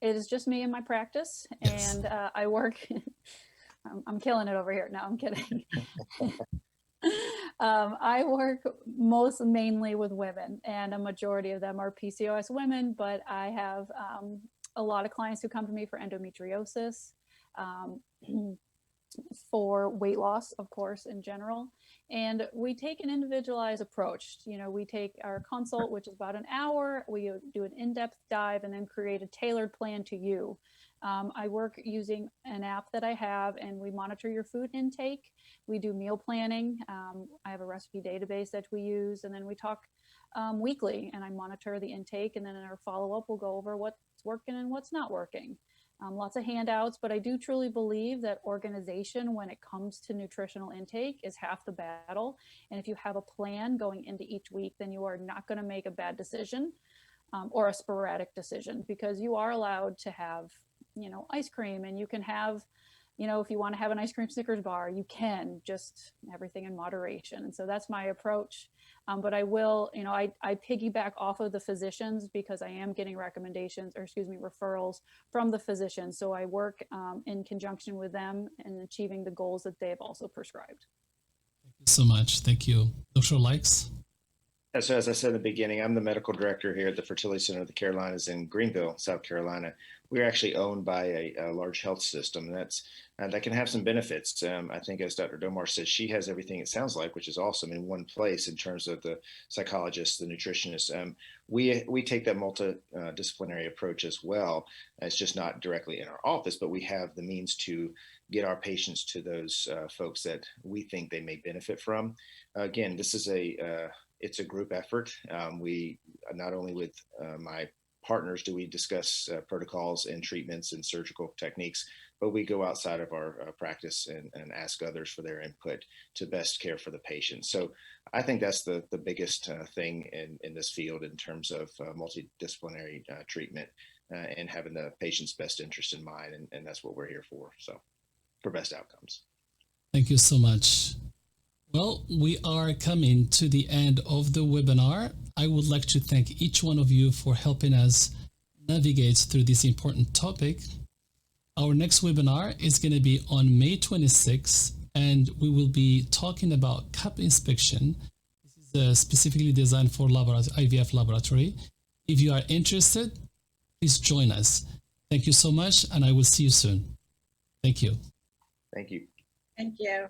it is just me in my practice, Yes. and I work, I'm killing it over here. No, I'm kidding. I work mainly with women, and a majority of them are PCOS women, but I have a lot of clients who come to me for endometriosis, for weight loss, of course, in general. And we take an individualized approach. We take our consult, which is about an hour, we do an in-depth dive, and then create a tailored plan to you. I work using an app that I have, and we monitor your food intake. We do meal planning. I have a recipe database that we use, and then we talk weekly, and I monitor the intake. And then in our follow-up, we'll go over what's working and what's not working. Lots of handouts, but I do truly believe that organization when it comes to nutritional intake is half the battle. And if you have a plan going into each week, then you are not going to make a bad decision or a sporadic decision, because you are allowed to have, ice cream, and you can have, if you want to have an ice cream Snickers bar, you can, just everything in moderation. And so that's my approach. But I will, I piggyback off of the physicians, because I am getting referrals from the physicians. So I work in conjunction with them in achieving the goals that they have also prescribed. Thank you so much. Thank you. Dr. Likes? So as I said in the beginning, I'm the medical director here at the Fertility Center of the Carolinas in Greenville, South Carolina. We're actually owned by a large health system, and that can have some benefits. I think, as Dr. Domar says, she has everything, it sounds like, which is awesome, in one place in terms of the psychologists, the nutritionists. We take that multidisciplinary approach as well. It's just not directly in our office, but we have the means to get our patients to those folks that we think they may benefit from. Again, this is it's a group effort. We not only with my partners do we discuss protocols and treatments and surgical techniques, but we go outside of our practice and ask others for their input to best care for the patient. So I think that's the biggest thing in this field in terms of multidisciplinary treatment and having the patient's best interest in mind. And that's what we're here for. So for best outcomes. Thank you so much. Well, we are coming to the end of the webinar. I would like to thank each one of you for helping us navigate through this important topic. Our next webinar is going to be on May 26th, and we will be talking about cup inspection. This is specifically designed for IVF laboratory. If you are interested, please join us. Thank you so much, and I will see you soon. Thank you. Thank you. Thank you.